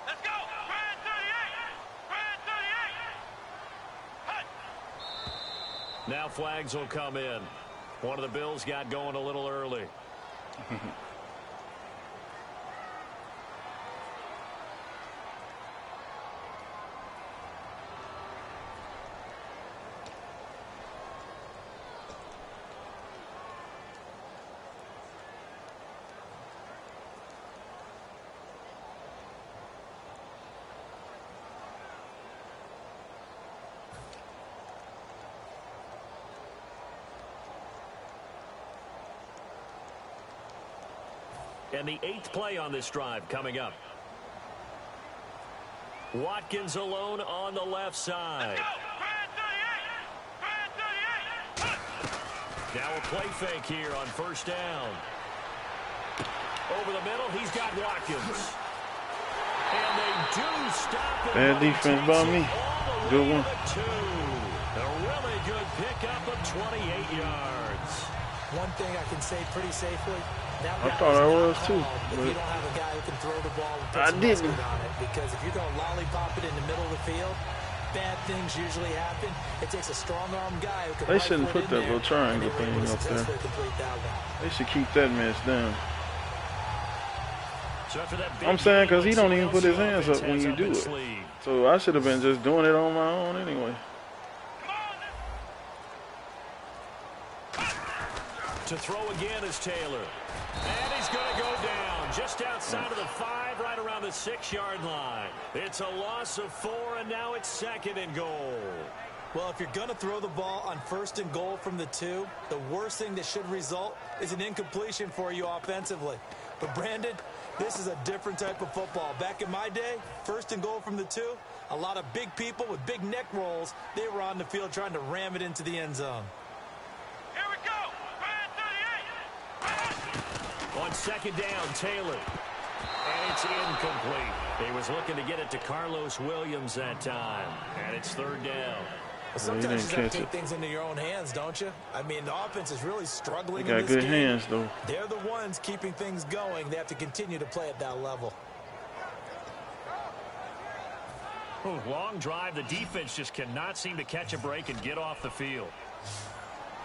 Let's go. Brand 38. Brand 38. Hut. Now flags will come in. One of the Bills got going a little early. And the 8th play on this drive coming up. Watkins alone on the left side. Now a play fake here on first down. Over the middle, he's got Watkins. And they do stop it. Bad defense by me. Good one. A really good pickup of 28 yards. One thing I can say pretty safely, that I thought I was too. If you don't have a guy who can throw the ball and put I some didn't. muscle on it, because if you're going to lollipop it in the middle of the field, bad things usually happen. It takes a strong-arm guy who can. They shouldn't put that little triangle thing up there. They should keep that mess down. So after that I'm saying because he don't even put his hands up when you do it. So I should have been just doing it on my own anyway. To throw again is Taylor. And he's going to go down just outside of the 5, right around the 6-yard line. It's a loss of 4, and now it's 2nd and goal. Well, if you're going to throw the ball on 1st and goal from the 2, the worst thing that should result is an incompletion for you offensively. But, Brandon, this is a different type of football. Back in my day, 1st and goal from the 2, a lot of big people with big neck rolls, they were on the field trying to ram it into the end zone. Here we go. On 2nd down, Taylor. And it's incomplete. He was looking to get it to Carlos Williams that time. And it's 3rd down. Well, sometimes you just have to take things into your own hands, don't you? I mean, the offense is really struggling in this game. Got good hands, though. They're the ones keeping things going. They have to continue to play at that level. Oh, long drive. The defense just cannot seem to catch a break and get off the field.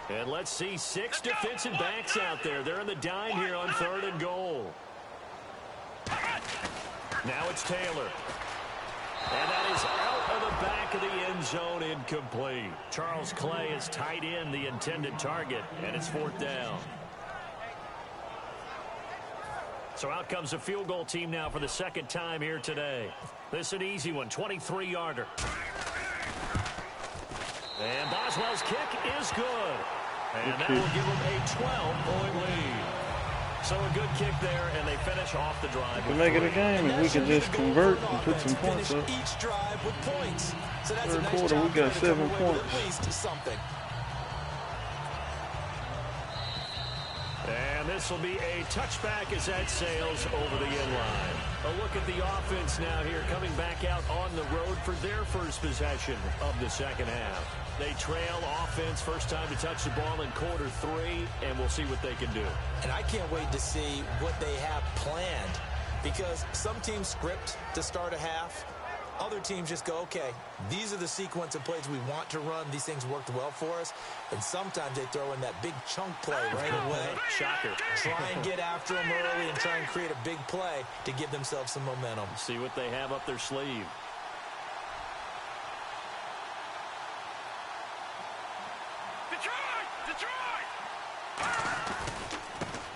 And let's see, 6 defensive backs out there. They're in the dime here on 3rd and goal. Now it's Taylor. And that is out of the back of the end zone, incomplete. Charles Clay is tight in the intended target, and it's 4th down. So out comes the field goal team now for the 2nd time here today. This is an easy one, 23-yarder. And Boswell's kick is good. And that will give them a 12-point lead. So a good kick there, and they finish off the drive. To make it a game, if we can just convert and put some points up. Each drive with points. So that's 3rd quarter, we got 7 points. At least something. And this will be a touchback as that sails over the end line. A look at the offense now here, coming back out on the road for their first possession of the 2nd half. They trail offense, first time to touch the ball in quarter 3, and we'll see what they can do. And I can't wait to see what they have planned, because some teams script to start a half. Other teams just go, okay, these are the sequence of plays we want to run. These things worked well for us. And sometimes they throw in that big chunk play right away. Shocker. Try and get after them early and try and create a big play to give themselves some momentum. See what they have up their sleeve.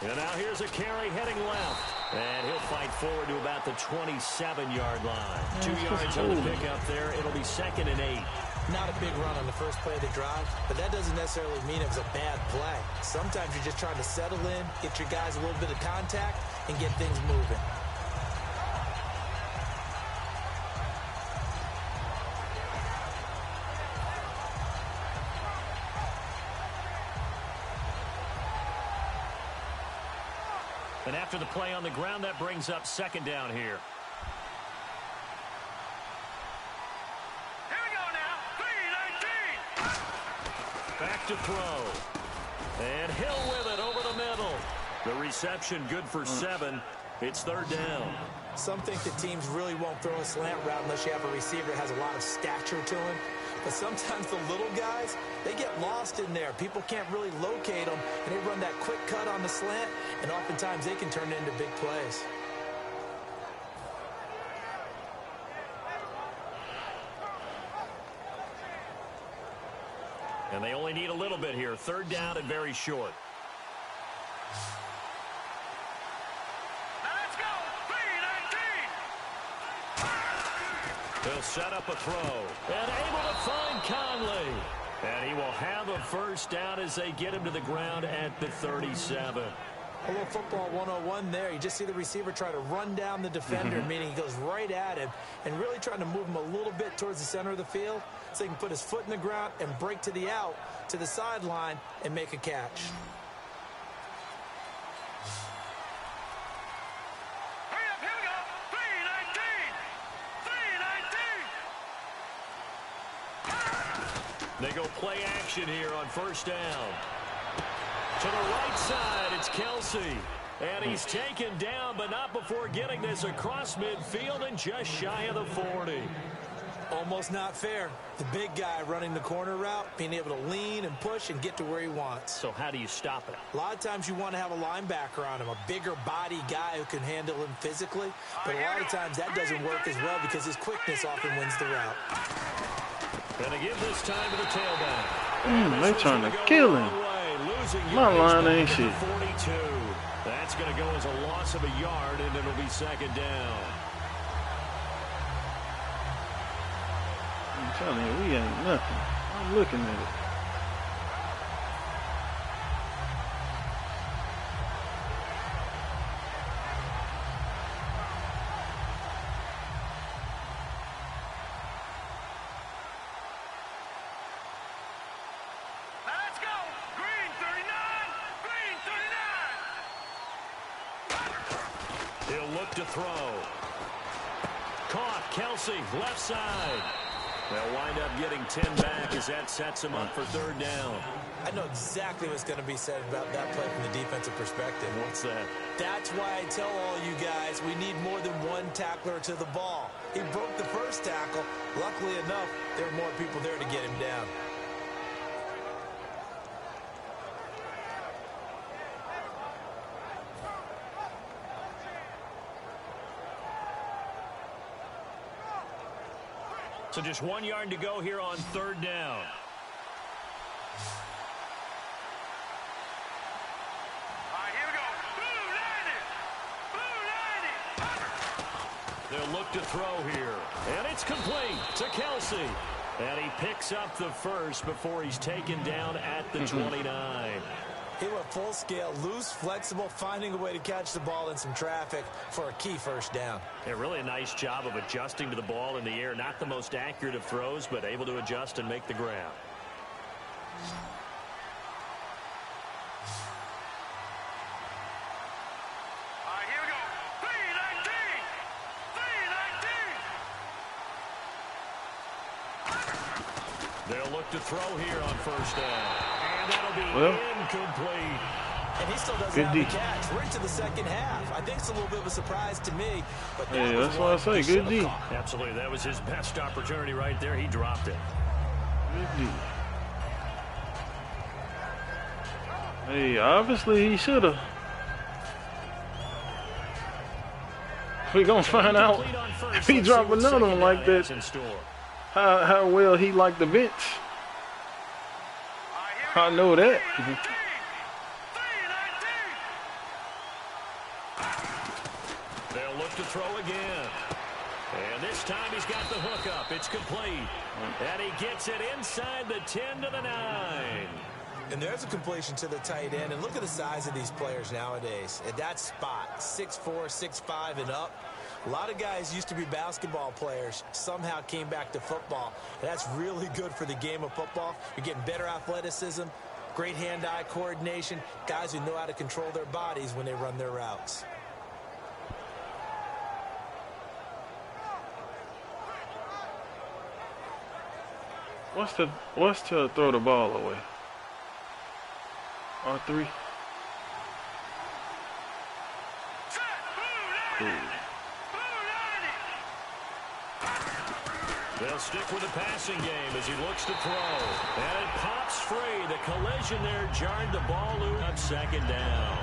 And now here's a carry heading left. And he'll fight forward to about the 27-yard line. 2 yards on the pickup there. It'll be 2nd and 8. Not a big run on the first play of the drive, but that doesn't necessarily mean it was a bad play. Sometimes you're just trying to settle in, get your guys a little bit of contact, and get things moving. And after the play on the ground, that brings up 2nd down here. Here we go now. 3-19. Back to throw. And Hill with it over the middle. The reception good for 7. It's 3rd down. Some think that teams really won't throw a slant route unless you have a receiver that has a lot of stature to him. But sometimes the little guys, they get lost in there. People can't really locate them, and they run that quick cut on the slant, and oftentimes they can turn it into big plays. And they only need a little bit here. 3rd down and very short. Now let's go. 3-19. He'll set up a throw. And able to find Conley. And he will have a first down as they get him to the ground at the 37. A little football 101 there. You just see the receiver try to run down the defender, meaning he goes right at him and really trying to move him a little bit towards the center of the field so he can put his foot in the ground and break to the out, to the sideline, and make a catch. Hurry up, here we go. 3-19. 3-19. They go play action here on first down. To the right side, it's Kelsey. And he's taken down, but not before getting this across midfield and just shy of the 40. Almost not fair. The big guy running the corner route, being able to lean and push and get to where he wants. So how do you stop it? A lot of times you want to have a linebacker on him, a bigger body guy who can handle him physically. But a lot of times that doesn't work as well because his quickness often wins the route. Gonna give this time to the tailback. They trying to kill him. My line ain't shit. 42. That's going to go as a loss of a yard, and it'll be second down. I'm telling you, we ain't nothing. I'm looking at it. Let's go. Green 39. Green 39. He'll look to throw. Caught. Kelsey, left side. They'll wind up getting 10 back as that sets him up for third down. I know exactly what's going to be said about that play from the defensive perspective. What's that? That's why I tell all you guys we need more than one tackler to the ball. He broke the first tackle. Luckily enough, there were more people there to get him down. So just 1 yard to go here on third down. All right, here we go. Blue 90. Blue 90. They'll look to throw here. And it's complete to Kelsey. And he picks up the first before he's taken down at the 29. He went full scale, loose, flexible, finding a way to catch the ball in some traffic for a key first down. Yeah, really a nice job of adjusting to the ball in the air. Not the most accurate of throws, but able to adjust and make the grab. All right, here we go. 3-19. 3-19. They'll look to throw here on first down. And that'll be incomplete. And he still doesn't have the catch. We're into the second half. I think it's a little bit of a surprise to me. But that was that's what I say. Good D. Absolutely. That was his best opportunity right there. He dropped it. Good D. Hey, obviously he should have. We're going to find out if he drop another one like that, how well he liked the bench. I know that. They'll look to throw again. And this time he's got the hook up. It's complete. And he gets it inside the 10 to the 9. And there's a completion to the tight end. And look at the size of these players nowadays. At that spot, 6'4", 6'5", and up. A lot of guys used to be basketball players, somehow came back to football. And that's really good for the game of football. You're getting better athleticism, great hand-eye coordination, guys who know how to control their bodies when they run their routes. What's to throw the ball away? R3. Cool. They'll stick with the passing game as he looks to throw. And it pops free. The collision there jarred the ball loose on second down.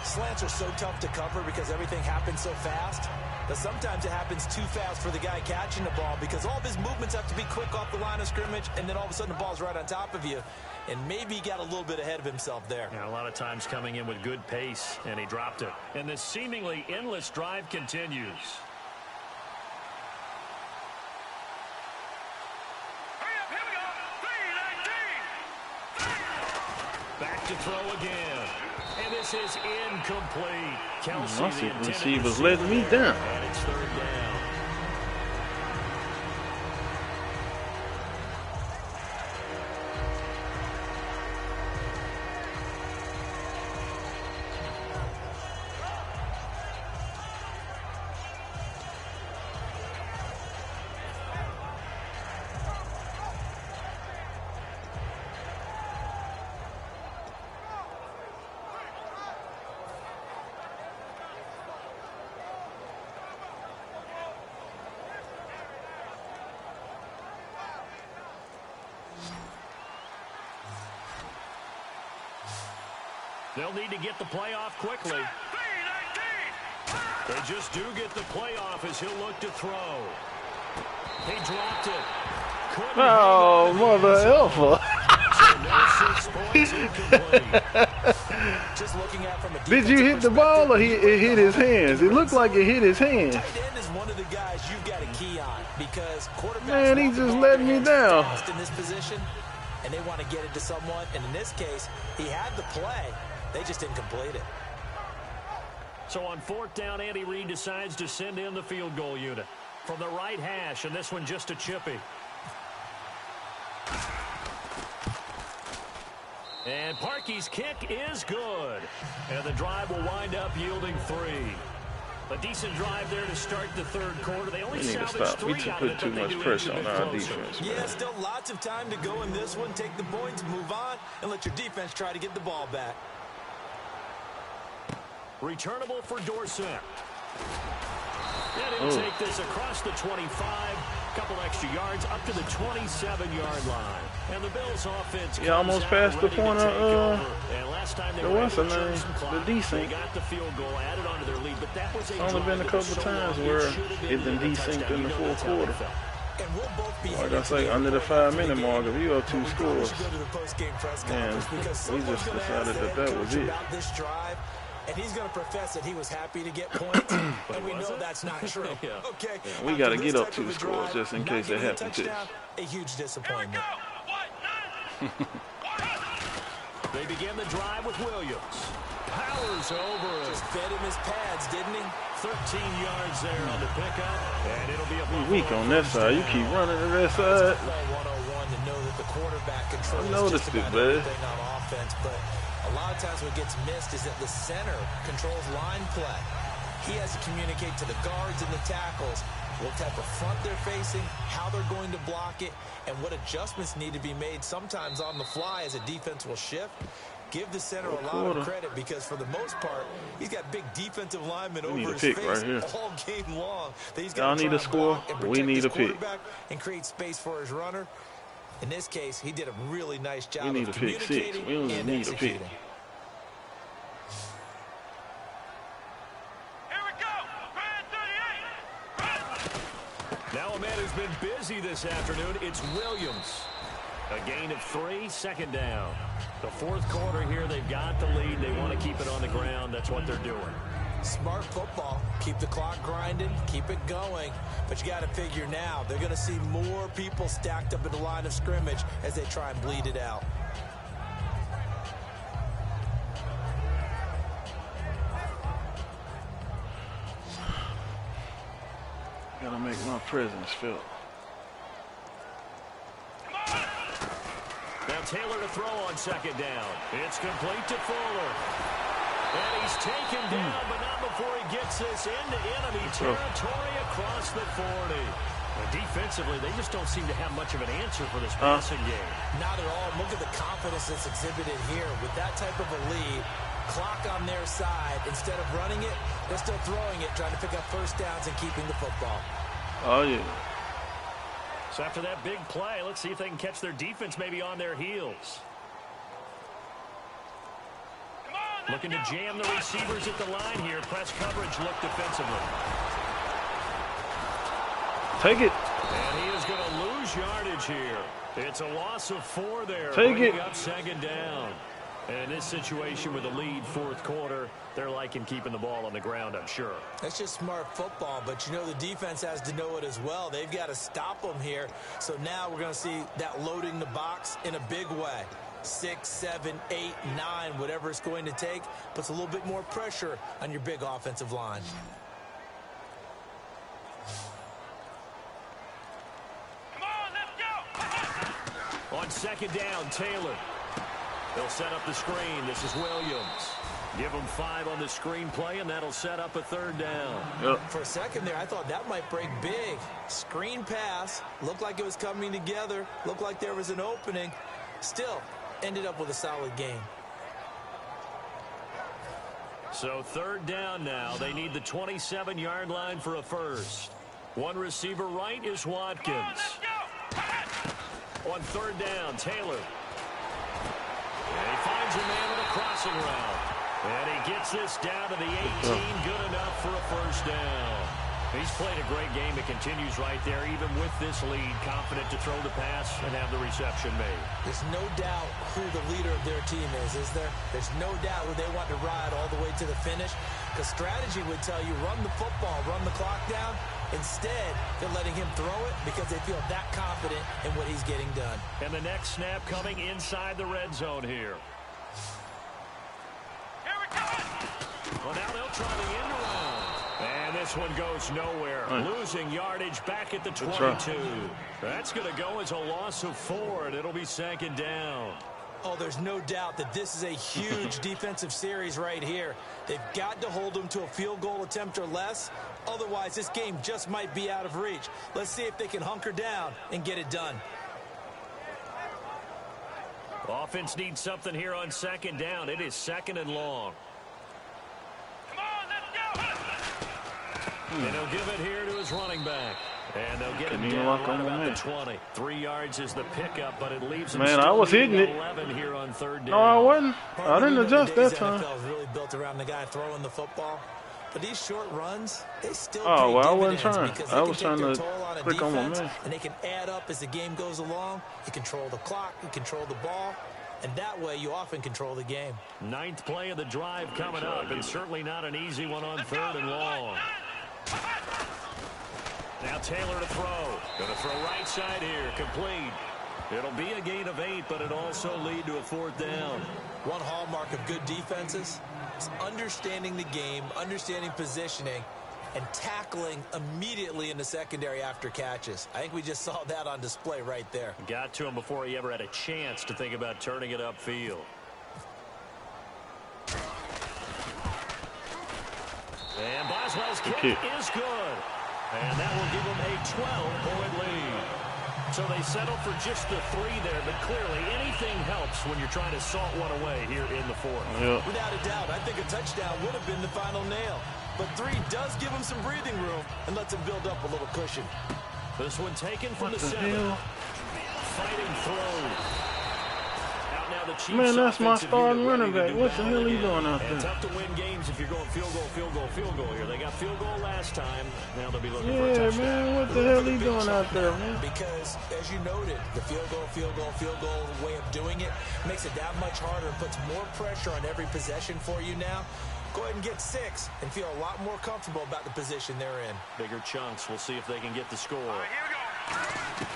Slants are so tough to cover because everything happens so fast. But sometimes it happens too fast for the guy catching the ball because all of his movements have to be quick off the line of scrimmage, and then all of a sudden the ball's right on top of you. And maybe he got a little bit ahead of himself there. Yeah, a lot of times coming in with good pace, and he dropped it. And this seemingly endless drive continues. Back to throw again. And this is incomplete. Kelsey, I see receivers letting me down. And it's third down. They'll need to get the play off quickly. They just do get the play off as he'll look to throw. He dropped it. Oh, mother alpha. Just looking at from a Did you hit the ball or it hit his hands? It looked like it hit his hands. Tight end is one of the guys you've got to key on because quarterbacks Man, he just letting me down. in this position, and they want to get it to someone. And in this case, he had the play. They just didn't complete it. So on fourth down, Andy Reid decides to send in the field goal unit from the right hash, and this one just a chippy. And Parkey's kick is good. And the drive will wind up yielding 3. A decent drive there to start the third quarter. They only We need to salvaged stop. We 3 just out of put it, too but they much do pressure edge on it our closer. defense. Yeah, still lots of time to go in this one. Take the points, move on, and let your defense try to get the ball back. Returnable for Dorsett. And he'll take this across the 25. Couple extra yards up to the 27-yard line. And the Bills offense almost passed the point of and last time they the were what's able the to name? churn some The clock, decent. they got the field goal added onto their lead, but that was a Only drive been a that was couple so times long, where it should have it's been a decent touchdown. in the You know fourth that's how they quarter. felt. And we'll both be Like I say, under the 5-minute mark, if you have 2 scores, man, we just decided that was it. About this drive, and he's going to profess that he was happy to get points, and we know that's not true. Yeah. Okay, we got to after get this up type 2 of a scores drive, just in not case it getting a happens to us. touchdown, a huge disappointment. They begin the drive with Williams. Powers over. Just fed him his pads, didn't he? 13 yards there on the pickup, and it'll be a You weak on that side. You keep running to that side. Play 101 to know that the quarterback controls I noticed just it, about man. everything on offense, but a lot of times what gets missed is that the center controls line play. He has to communicate to the guards and the tackles what type of front they're facing, how they're going to block it, and what adjustments need to be made sometimes on the fly as a defense will shift. Give the center a lot of credit because for the most part, he's got big defensive linemen over his face right here. all game long. Y'all need a score. We need a pick. And create space for his runner. In this case, he did a really nice job. We need a pick 6. We only need a pick. Now a man who's been busy this afternoon, it's Williams. A gain of 3, second down. The fourth quarter here, they've got the lead. They want to keep it on the ground. That's what they're doing. Smart football. Keep the clock grinding. Keep it going. But you got to figure now, they're going to see more people stacked up in the line of scrimmage as they try and bleed it out. Gotta make my presence felt. Now Taylor to throw on second down. It's complete to Fuller. And he's taken down, but not before he gets this into enemy territory across the 40. And defensively, they just don't seem to have much of an answer for this passing game. Not at all. Look at the confidence that's exhibited here. With that type of a lead, clock on their side, instead of running it, they're still throwing it, trying to pick up first downs and keeping the football. Oh, yeah. So after that big play, let's see if they can catch their defense maybe on their heels. Looking to jam the receivers at the line here. Press coverage look defensively. Take it. And he is going to lose yardage here. It's a loss of 4 there. Take it. Up second down. And in this situation with the lead fourth quarter, they're liking keeping the ball on the ground, I'm sure. That's just smart football, but you know the defense has to know it as well. They've got to stop them here. So now we're going to see that loading the box in a big way. 6, 7, 8, 9, whatever it's going to take, puts a little bit more pressure on your big offensive line. Come on, let's go. On second down, Taylor. They'll set up the screen. This is Williams. Give them 5 on the screen play, and that'll set up a third down. Yep. For a second there, I thought that might break big. Screen pass. Looked like it was coming together. Looked like there was an opening. Still, ended up with a solid game. So third down now. They need the 27-yard line for a first. One receiver right is Watkins. On third down, Taylor. And he finds a man on a crossing route. And he gets this down to the 18. Good enough for a first down. He's played a great game. It continues right there, even with this lead, confident to throw the pass and have the reception made. There's no doubt who the leader of their team is there? There's no doubt who they want to ride all the way to the finish. Because strategy would tell you, run the football, run the clock down. Instead, they're letting him throw it because they feel that confident in what he's getting done. And the next snap coming inside the red zone here. Well, now they'll try the end around. And this one goes nowhere. Losing yardage back at the 22. That's going to go as a loss of 4, and it'll be second down. Oh, there's no doubt that this is a huge defensive series right here. They've got to hold them to a field goal attempt or less. Otherwise, this game just might be out of reach. Let's see if they can hunker down and get it done. Offense needs something here on second down. It is second and long. Come on, let's go. And he'll give it here to his running back. And they'll get him down right about the 20. 3 yards is the pickup, but it leaves him Man, I was hitting it. 11 here on third down. No, I wasn't. I didn't adjust that time. NFL is really built around the guy throwing the football. But these short runs, they still Oh, well, I pay wasn't dividends trying. because I they was can take trying their to toll on a click on my defense, man. and they can add up as the game goes along. You control the clock, you control the ball, and that way you often control the game. 9th play of the drive coming up, and certainly not an easy one on third and long. Now Taylor to throw. Going to throw right side here, complete. It'll be a gain of 8, but it also lead to a 4th down. One hallmark of good defenses is understanding the game, understanding positioning, and tackling immediately in the secondary after catches. I think we just saw that on display right there. Got to him before he ever had a chance to think about turning it upfield. And Boswell's kick is good. And that will give them a 12-point lead. So they settle for just the 3 there, but clearly anything helps when you're trying to salt one away here in the 4th. Yep. Without a doubt, I think a touchdown would have been the final nail. But 3 does give them some breathing room and lets them build up a little cushion. This one taken from What the the 7. hell? Fighting throw. Out now the Chiefs. Man, that's my offensive starting unit running ready to back. do What the hell battle he again. doing out And there? tough to win games if you're going field goal, field goal, field goal here. They got field goal last time. Now they'll be looking for a Yeah, touchdown. man, what the hell he doing out there, man? Because, as you noted, the field goal way of doing it makes it that much harder and puts more pressure on every possession for you now. Go ahead and get 6 and feel a lot more comfortable about the position they're in. Bigger chunks. We'll see if they can get the score. All right, here we go.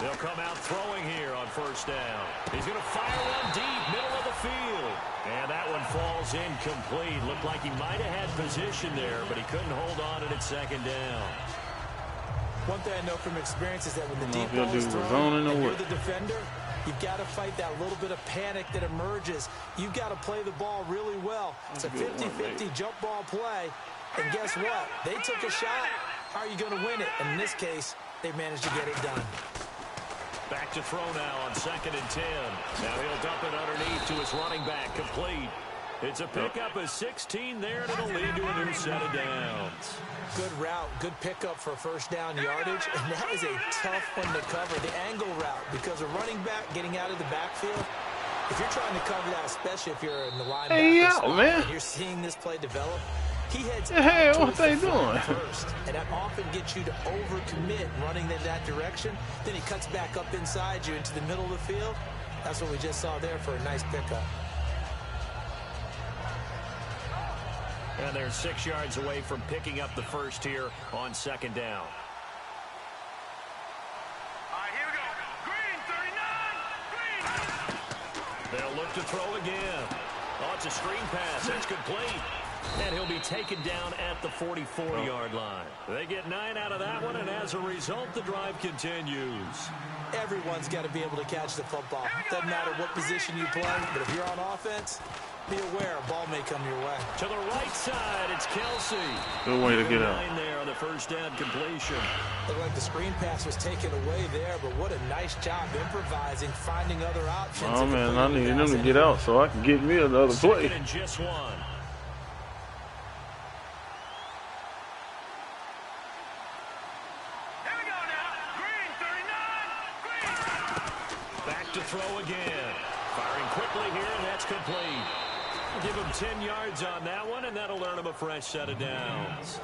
They'll come out throwing here on first down. He's going to fire one deep, middle of the field. And that one falls incomplete. Looked like he might have had position there, but he couldn't hold on at second down. One thing I know from experience is that when the deep if ball is he'll do thrown zoning or and you're what. the defender, you've got to fight that little bit of panic that emerges. You've got to play the ball really well. It's a 50-50 jump ball play. And guess what? They took a shot. How are you going to win it? And in this case, they managed to get it done. Back to throw now on 2nd and 10. Now he'll dump it underneath to his running back, complete. It's a pickup of 16 there, and it'll lead to a new set of downs. Good route, good pickup for first down yardage, and that is a tough one to cover, the angle route, because a running back getting out of the backfield, if you're trying to cover that, especially if you're in the linebacker spot, man. and you're seeing this play develop, he heads Hey, out what towards they the front doing? first, and that often gets you to overcommit running in that direction. Then he cuts back up inside you into the middle of the field. That's what we just saw there for a nice pickup. And they're 6 yards away from picking up the first here on 2nd down. All right, here we go. Green, 39. Green. They'll look to throw again. Oh, it's a screen pass. That's complete. And he'll be taken down at the 44-yard line. They get 9 out of that one, and as a result, the drive continues. Everyone's got to be able to catch the football. Doesn't matter what position you play, but if you're on offense, be aware a ball may come your way. To the right side, it's Kelsey. Good way to get out. 9 there on the first down completion. Looked like the screen pass was taken away there, but what a nice job improvising, finding other options. Oh, man, I need them to get out so I can get me another play. Second and just 1. To throw again. Firing quickly here, and that's complete. Give him 10 yards on that one, and that'll earn him a fresh set of downs.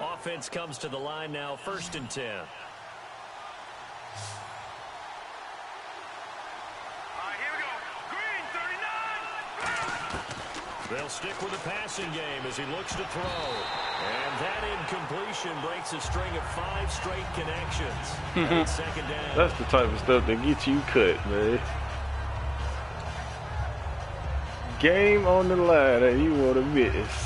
Offense comes to the line now, 1st and 10. They'll stick with the passing game as he looks to throw. And that incompletion breaks a string of 5 straight connections. And it's 2nd down. That's the type of stuff that gets you cut, man. Game on the line that you want to miss.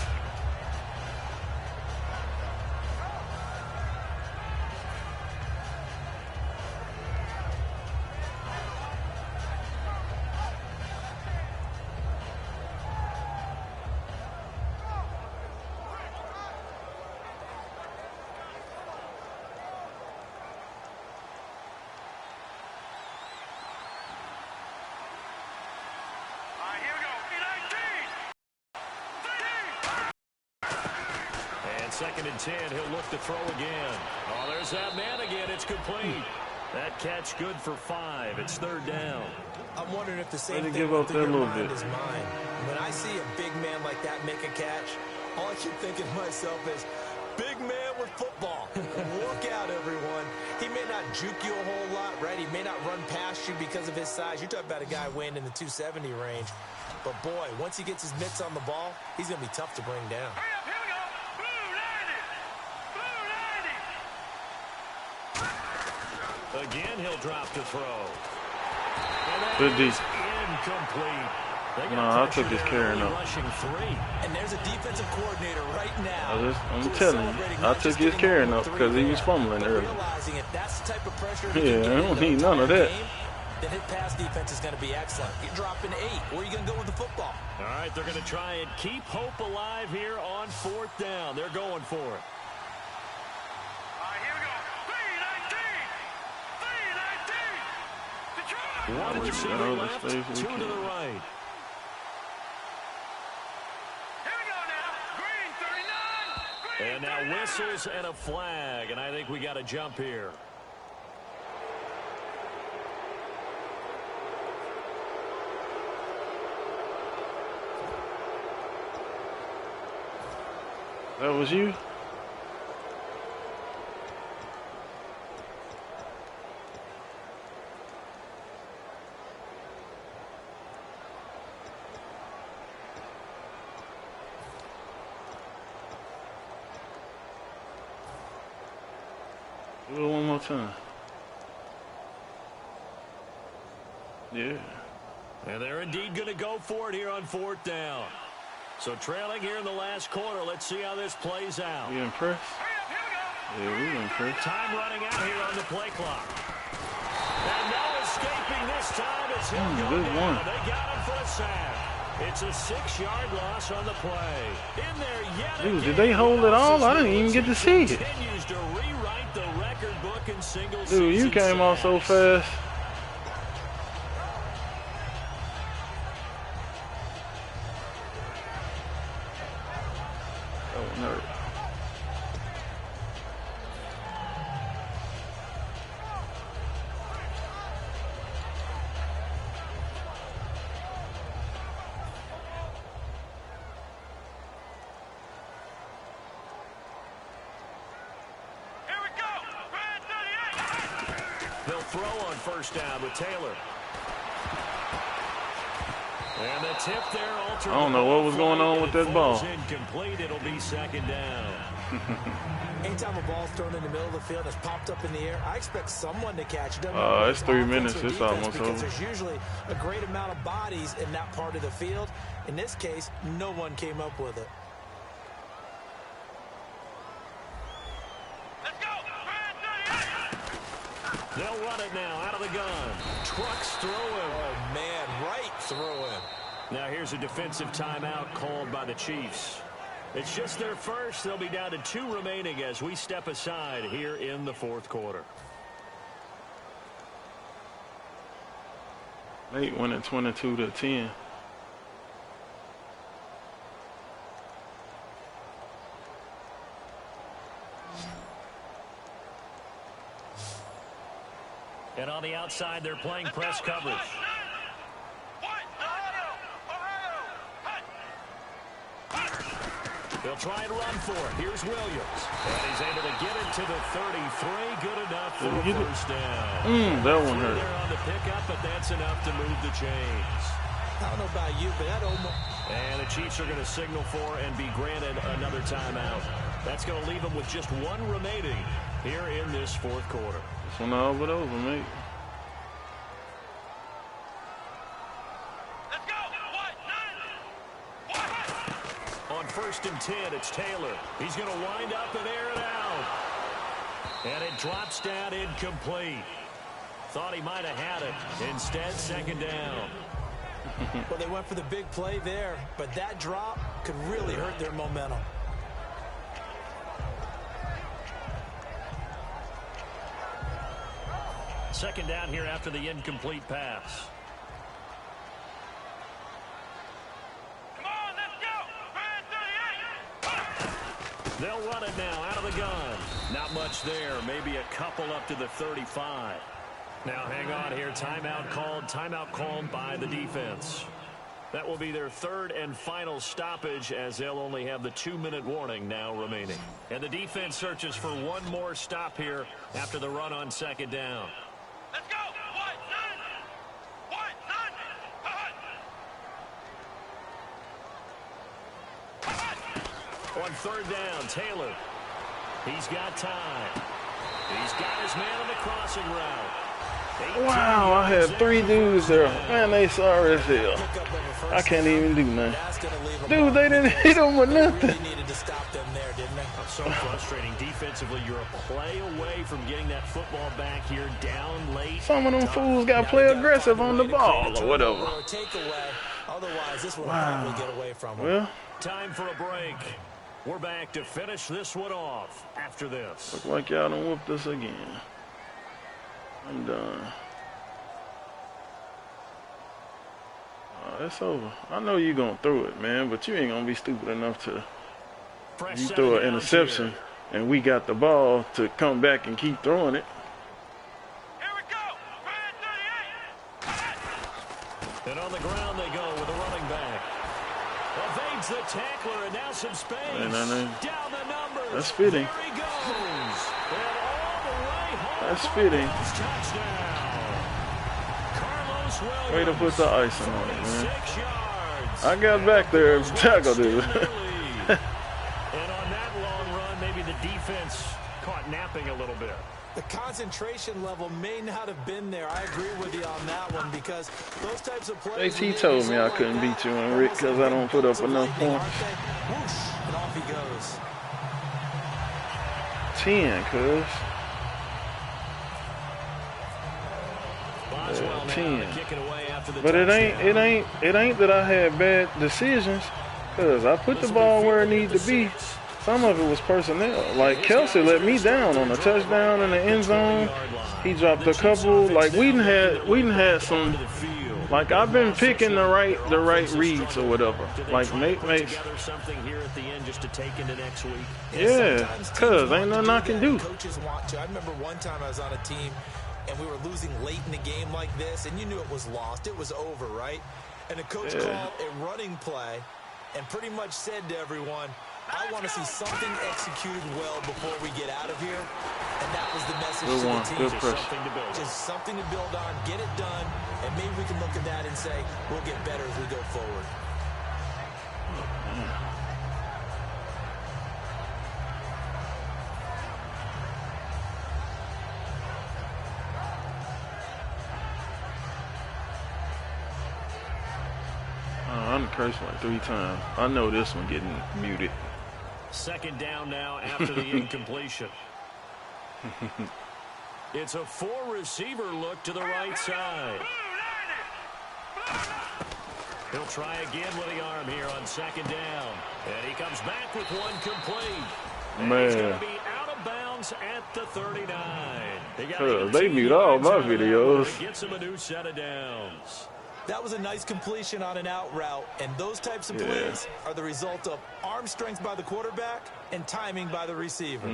Second and 10, he'll look to throw again. Oh, there's that man again. It's complete. That catch good for 5. It's 3rd down. I'm wondering if the same thing give up through that your little mind bit. is mine. When I see a big man like that make a catch, all I keep thinking to myself is, big man with football. Look out, everyone. He may not juke you a whole lot, right? He may not run past you because of his size. You're talking about a guy weighing in the 270 range. But, boy, once he gets his mitts on the ball, he's going to be tough to bring down. Again, he'll drop to throw. Good D. Incomplete. No, I took his carry now. And there's a defensive coordinator right now. I'm telling you, I took his carry now because he was fumbling earlier. Realizing if that's the type of pressure Yeah, I don't need none of that. Then his pass defense is going to be excellent. You're dropping 8. Where are you going to go with the football? All right, they're going to try and keep hope alive here on 4th down. They're going for it. One receiver left, 2 to the right. And now whistles and a flag, and I think we got a jump here. That was you? Do it one more time. Yeah. And they're indeed going to go for it here on 4th down. So trailing here in the last quarter. Let's see how this plays out. You impressed? Yeah, we impressed. Time running out here on the play clock. And no escaping this time as he'll go good down. one. They got him for a sack. It's a 6-yard loss on the play. In there yet Dude, again. did they hold it all? I didn't even get to see it. Continues to rewrite the record book in single Dude, you came off so fast. That one hurt. They'll throw on 1st down with Taylor. And the tip there, I don't know what was going on with that ball. Incomplete. It'll be second down. Anytime a ball's thrown in the middle of the field and it's popped up in the air, I expect someone to catch it. It's 3 minutes. It's almost over. There's usually a great amount of bodies in that part of the field. In this case, no one came up with it. Let's go. They'll run it now out of the gun. Trucks throw him. Oh, man, right through him. Now here's a defensive timeout called by the Chiefs. It's just their first. They'll be down to 2 remaining as we step aside here in the fourth quarter. Nate went at 22-10. And on the outside, they're playing press coverage. They'll try and run for it. Here's Williams. And he's able to get it to the 33. Good enough for a first down. That one hurt. They're on the pickup, but that's enough to move the chains. I don't know about you, but that almost... And the Chiefs are going to signal for and be granted another timeout. That's going to leave them with just 1 remaining here in this fourth quarter. This one all but over, mate. First and 10, it's Taylor. He's going to wind up and air it out. And it drops down incomplete. Thought he might have had it. Instead, second down. Well, they went for the big play there, but that drop could really hurt their momentum. Second down here after the incomplete pass. They'll run it now out of the gun. Not much there. Maybe a couple up to the 35. Now hang on here. Timeout called by the defense. That will be their 3rd and final stoppage as they'll only have the 2-minute warning now remaining. And the defense searches for one more stop here after the run on second down. Let's go. On third down, Taylor. He's got time. He's got his man on the crossing route. Wow, I had 3 dudes there. Man, they sorry as hell. I can't even do nothing. Dude, they didn't hit him with nothing. Needed to stop them there, didn't they? So frustrating. Defensively, you're a play away from getting that football back here down late. Some of them fools got to play aggressive on the ball or whatever. Otherwise, this will probably get away from them. Well, time for a break. We're back to finish this one off after this. Look like y'all done whooped us again. I'm done. It's over. I know you're going to throw it, man, but you ain't going to be stupid enough to... You throw an interception, and we got the ball to come back and keep throwing it. Here we go. And on the ground they go with a running back. Evades the tackler, and now some space. Down the numbers. That's fitting. There he goes. And all the way home. That's fitting. Touchdown. Way to put the icing on it, man. 6 yards. I got back there and tackled it. And on that long run, maybe the defense caught napping a little bit. The concentration level may not have been there. I agree with you on that one because those types of plays... JT told me I couldn't beat you and Rick because I don't put up enough points. Whoosh, and off he goes. 10, cuz. 10. But it ain't that I had bad decisions, cuz I put the ball where it needed to be. Some of it was personnel. Like Kelsey let me down on a touchdown in the end zone. He dropped a couple. Like we done had some. Like I've been picking the right reads or whatever. Like Nate makes. Yeah, cuz ain't nothing I can do. Coaches want to. I remember one time I was on a team and we were losing late in the game like this, and you knew it was lost. It was over, right? And the coach called a running play and pretty much said to everyone, I want to see something executed well before we get out of here. And that was the message Good to one. the team. Good pressure. Just something to build on, get it done, and maybe we can look at that and say, we'll get better as we go forward. I'm cursed like 3 times. I know this one getting muted. Second down now after the incompletion. It's a 4-receiver look to the right side. He'll try again with the arm here on second down. And he comes back with one complete. And he's going to be out of bounds at the 39. They mute all my videos. Gets him a new set of downs. That was a nice completion on an out route, and those types of plays are the result of arm strength by the quarterback and timing by the receiver.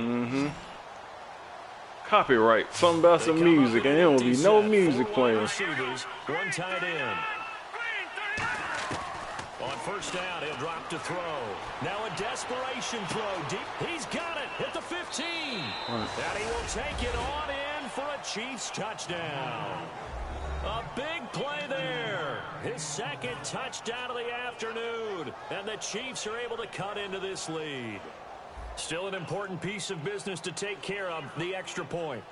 Copyright, something about some music, and there will be no music playing. One tight end. On first down, he'll drop to throw. Now a desperation throw deep. He's got it at the 15. And he will take it on in for a Chiefs touchdown. A big play there. His second touchdown of the afternoon. And the Chiefs are able to cut into this lead. Still an important piece of business to take care of, the extra point.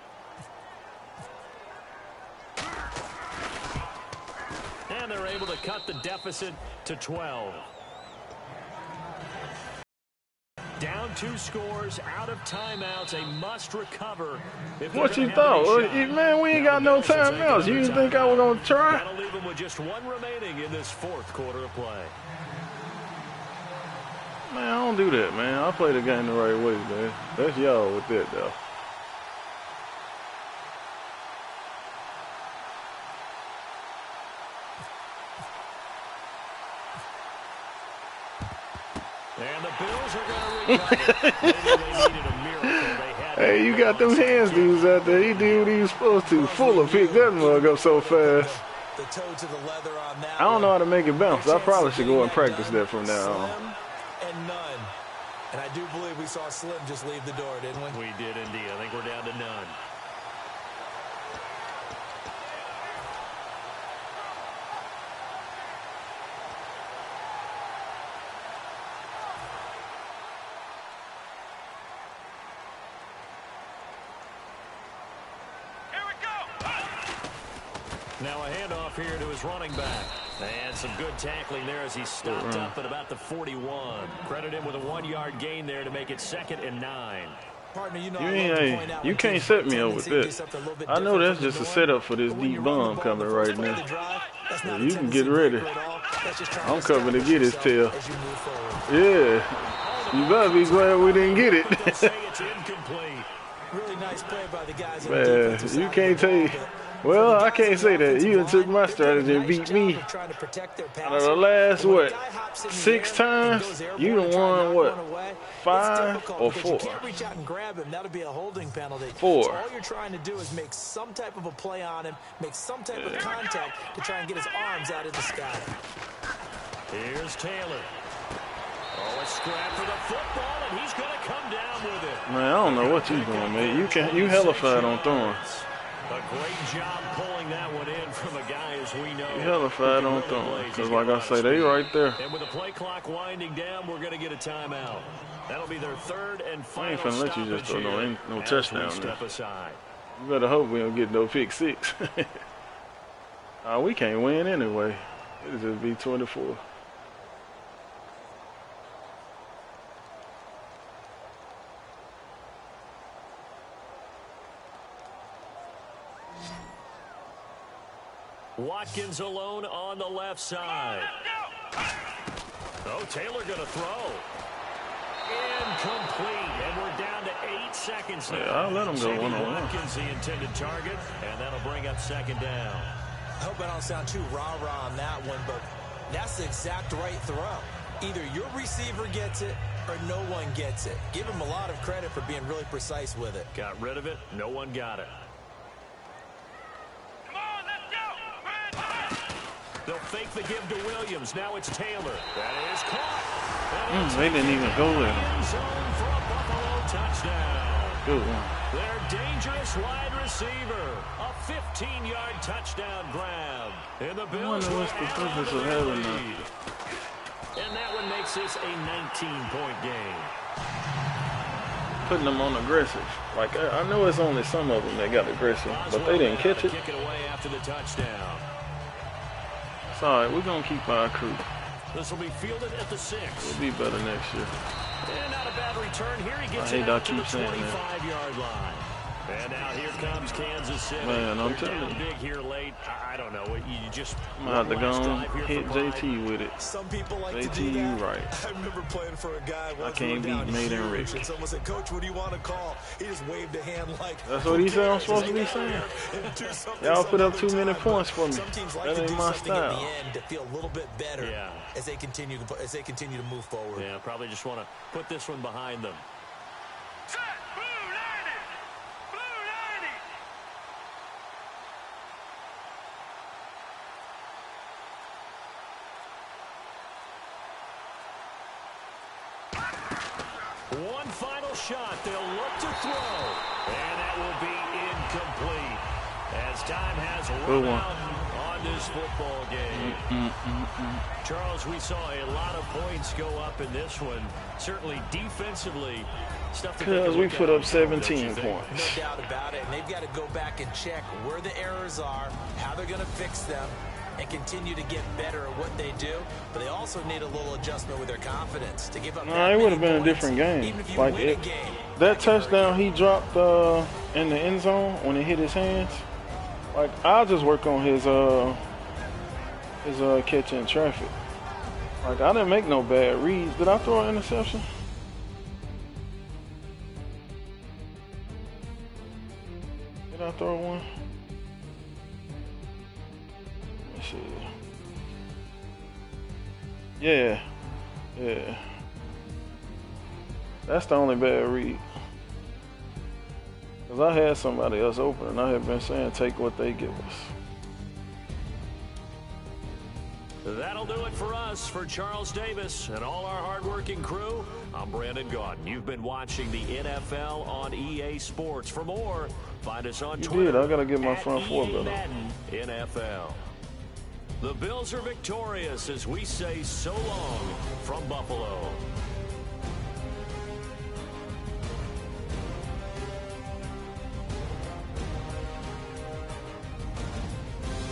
And they're able to cut the deficit to 12. Down 2 scores, out of timeouts, a must recover. What you thought? Man, we ain't got no timeouts. You didn't think I was going to try? That'll leave them with just 1 remaining in this 4th quarter of play. Man, I don't do that, man. I play the game the right way, man. That's y'all with that, though. And the Bills are going to recover. Maybe they needed a miracle. They had Hey, you got them hands dudes out there. He did what he was supposed to. Fuller picked that mug up so fast. The toe to the leather on that. I don't know how to make it bounce. I probably should go and practice that from now on. Slim and none. And I do believe we saw Slim just leave the door, didn't we? We did indeed. I think we're down to none. Now a handoff here to his running back. And some good tackling there as he stopped up at about the 41. Credit him with a 1-yard gain there to make it 2nd and 9. Partner, you know, You can't set me up with that. I know that's just a setup for this deep bomb coming right now. So you can get ready. I'm coming to get his tail. Yeah. You better be glad we didn't get it. Really nice play by the guys. Man, you can't take. Well, I can't say that. You took my strategy and beat me. Out of the last, 6 times, you done won, 5 or 4? You can't reach out and grab him. That'll be a holding penalty. 4. So all you're trying to do is make some type of a play on him, make some type of contact to try and get his arms out of the sky. Here's Taylor. Oh, a scrap for the football, and he's going to come down with it. Man, I don't know what you doing, man. You hellified on throwing. A great job pulling that one in from a guy, as we know. You hellified on throwing. Because like I say, they right there. And with the play clock winding down, we're going to get a timeout. That'll be their 3rd and final. I ain't finna let you just throw no touchdown step aside. You better hope we don't get no pick 6. We can't win anyway. It'll just be 24. Watkins alone on the left side. Oh, Taylor going to throw. Incomplete, and we're down to 8 seconds now. Yeah, I'll let him go one-on-one. Watkins the intended target, and that'll bring up 2nd down. I hope I don't sound too rah-rah on that one, but that's the exact right throw. Either your receiver gets it or no one gets it. Give him a lot of credit for being really precise with it. Got rid of it. No one got it. They'll fake the give to Williams. Now it's Taylor. That is caught. They didn't even go there. End zone for a Buffalo touchdown. Good one. Their dangerous wide receiver. A 15-yard touchdown grab. And the Bills I wonder what's the purpose of having that. And that one makes this a 19-point game. Putting them on aggressive. Like, I know it's only some of them that got aggressive, but they didn't catch it. Kick it away after the touchdown. It's all right. We're going to keep our crew. This will be fielded at the 6. We'll be better next year. And not a bad return here. He gets I hate it out I to the keep saying that. 25-yard line. And now here comes Kansas City. Man, I'm They're telling down you. big here late. I don't know. You just I'm going to have to go and hit JT with it. Some people like JT, to do you that. right. I remember playing for a guy once. I can't beat Made and Rich. And someone said, "Coach, what do you want to call?" He just waved a hand like. That's what he said I'm supposed to be saying. Y'all put up too many points for me. Some teams like That to ain't do my something at style. the end to feel a little bit better as they continue to move forward. Yeah, probably just want to put this one behind them. Set. Blue 90. Blue 90. One final shot. They'll look to throw. And that will be incomplete. As time has run out on this football game. Charles, we saw a lot of points go up in this one. Certainly defensively. Because we put up 17 points. No doubt about it. And they've got to go back and check where the errors are, how they're going to fix them, and continue to get better at what they do. But they also need a little adjustment with their confidence to give up. Nah, it would have been a different game. Like that touchdown he dropped in the end zone when it hit his hands. Like, I'll just work on his catching traffic. Like, I didn't make no bad reads. Did I throw an interception? Did I throw one? Let me see. Yeah. That's the only bad read. Because I had somebody else open, and I had been saying, take what they give us. That'll do it for us. For Charles Davis and all our hardworking crew, I'm Brandon Gaudin. You've been watching the NFL on EA Sports. For more, find us on Twitter. I got to get my front four better. MaN NFL. The Bills are victorious as we say so long from Buffalo.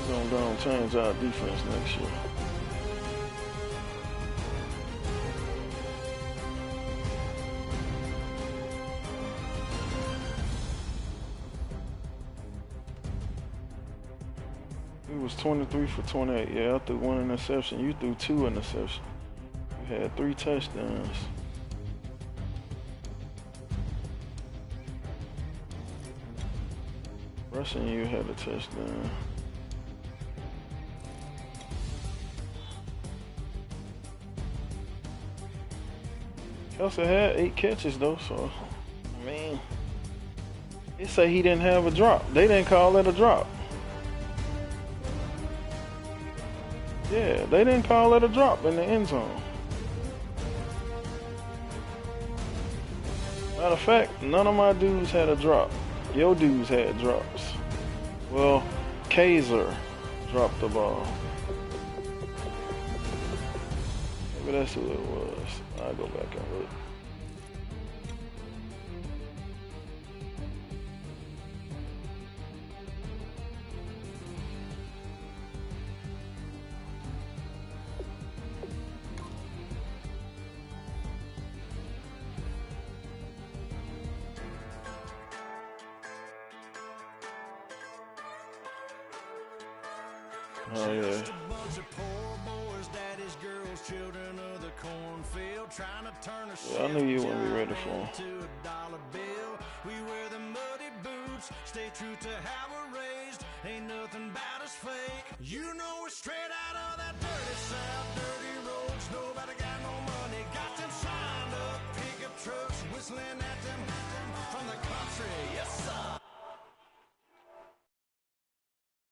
We're going to change our defense next year. It was 23 for 28. Yeah, I threw one interception. You threw two interceptions. You had 3 touchdowns. Rushing, you had a touchdown. Kelsey had 8 catches though, so I mean, they say he didn't have a drop. They didn't call it a drop. Yeah, they didn't call it a drop in the end zone. Matter of fact, none of my dudes had a drop. Your dudes had drops. Well, Kaiser dropped the ball. Maybe that's who it was. I'll go back and look. Oh, yeah. Yeah, I knew you wouldn't be ready for him. We wear the muddy boots, stay true to how we're raised. Ain't nothing about us fake. You know we're straight out of that dirty south.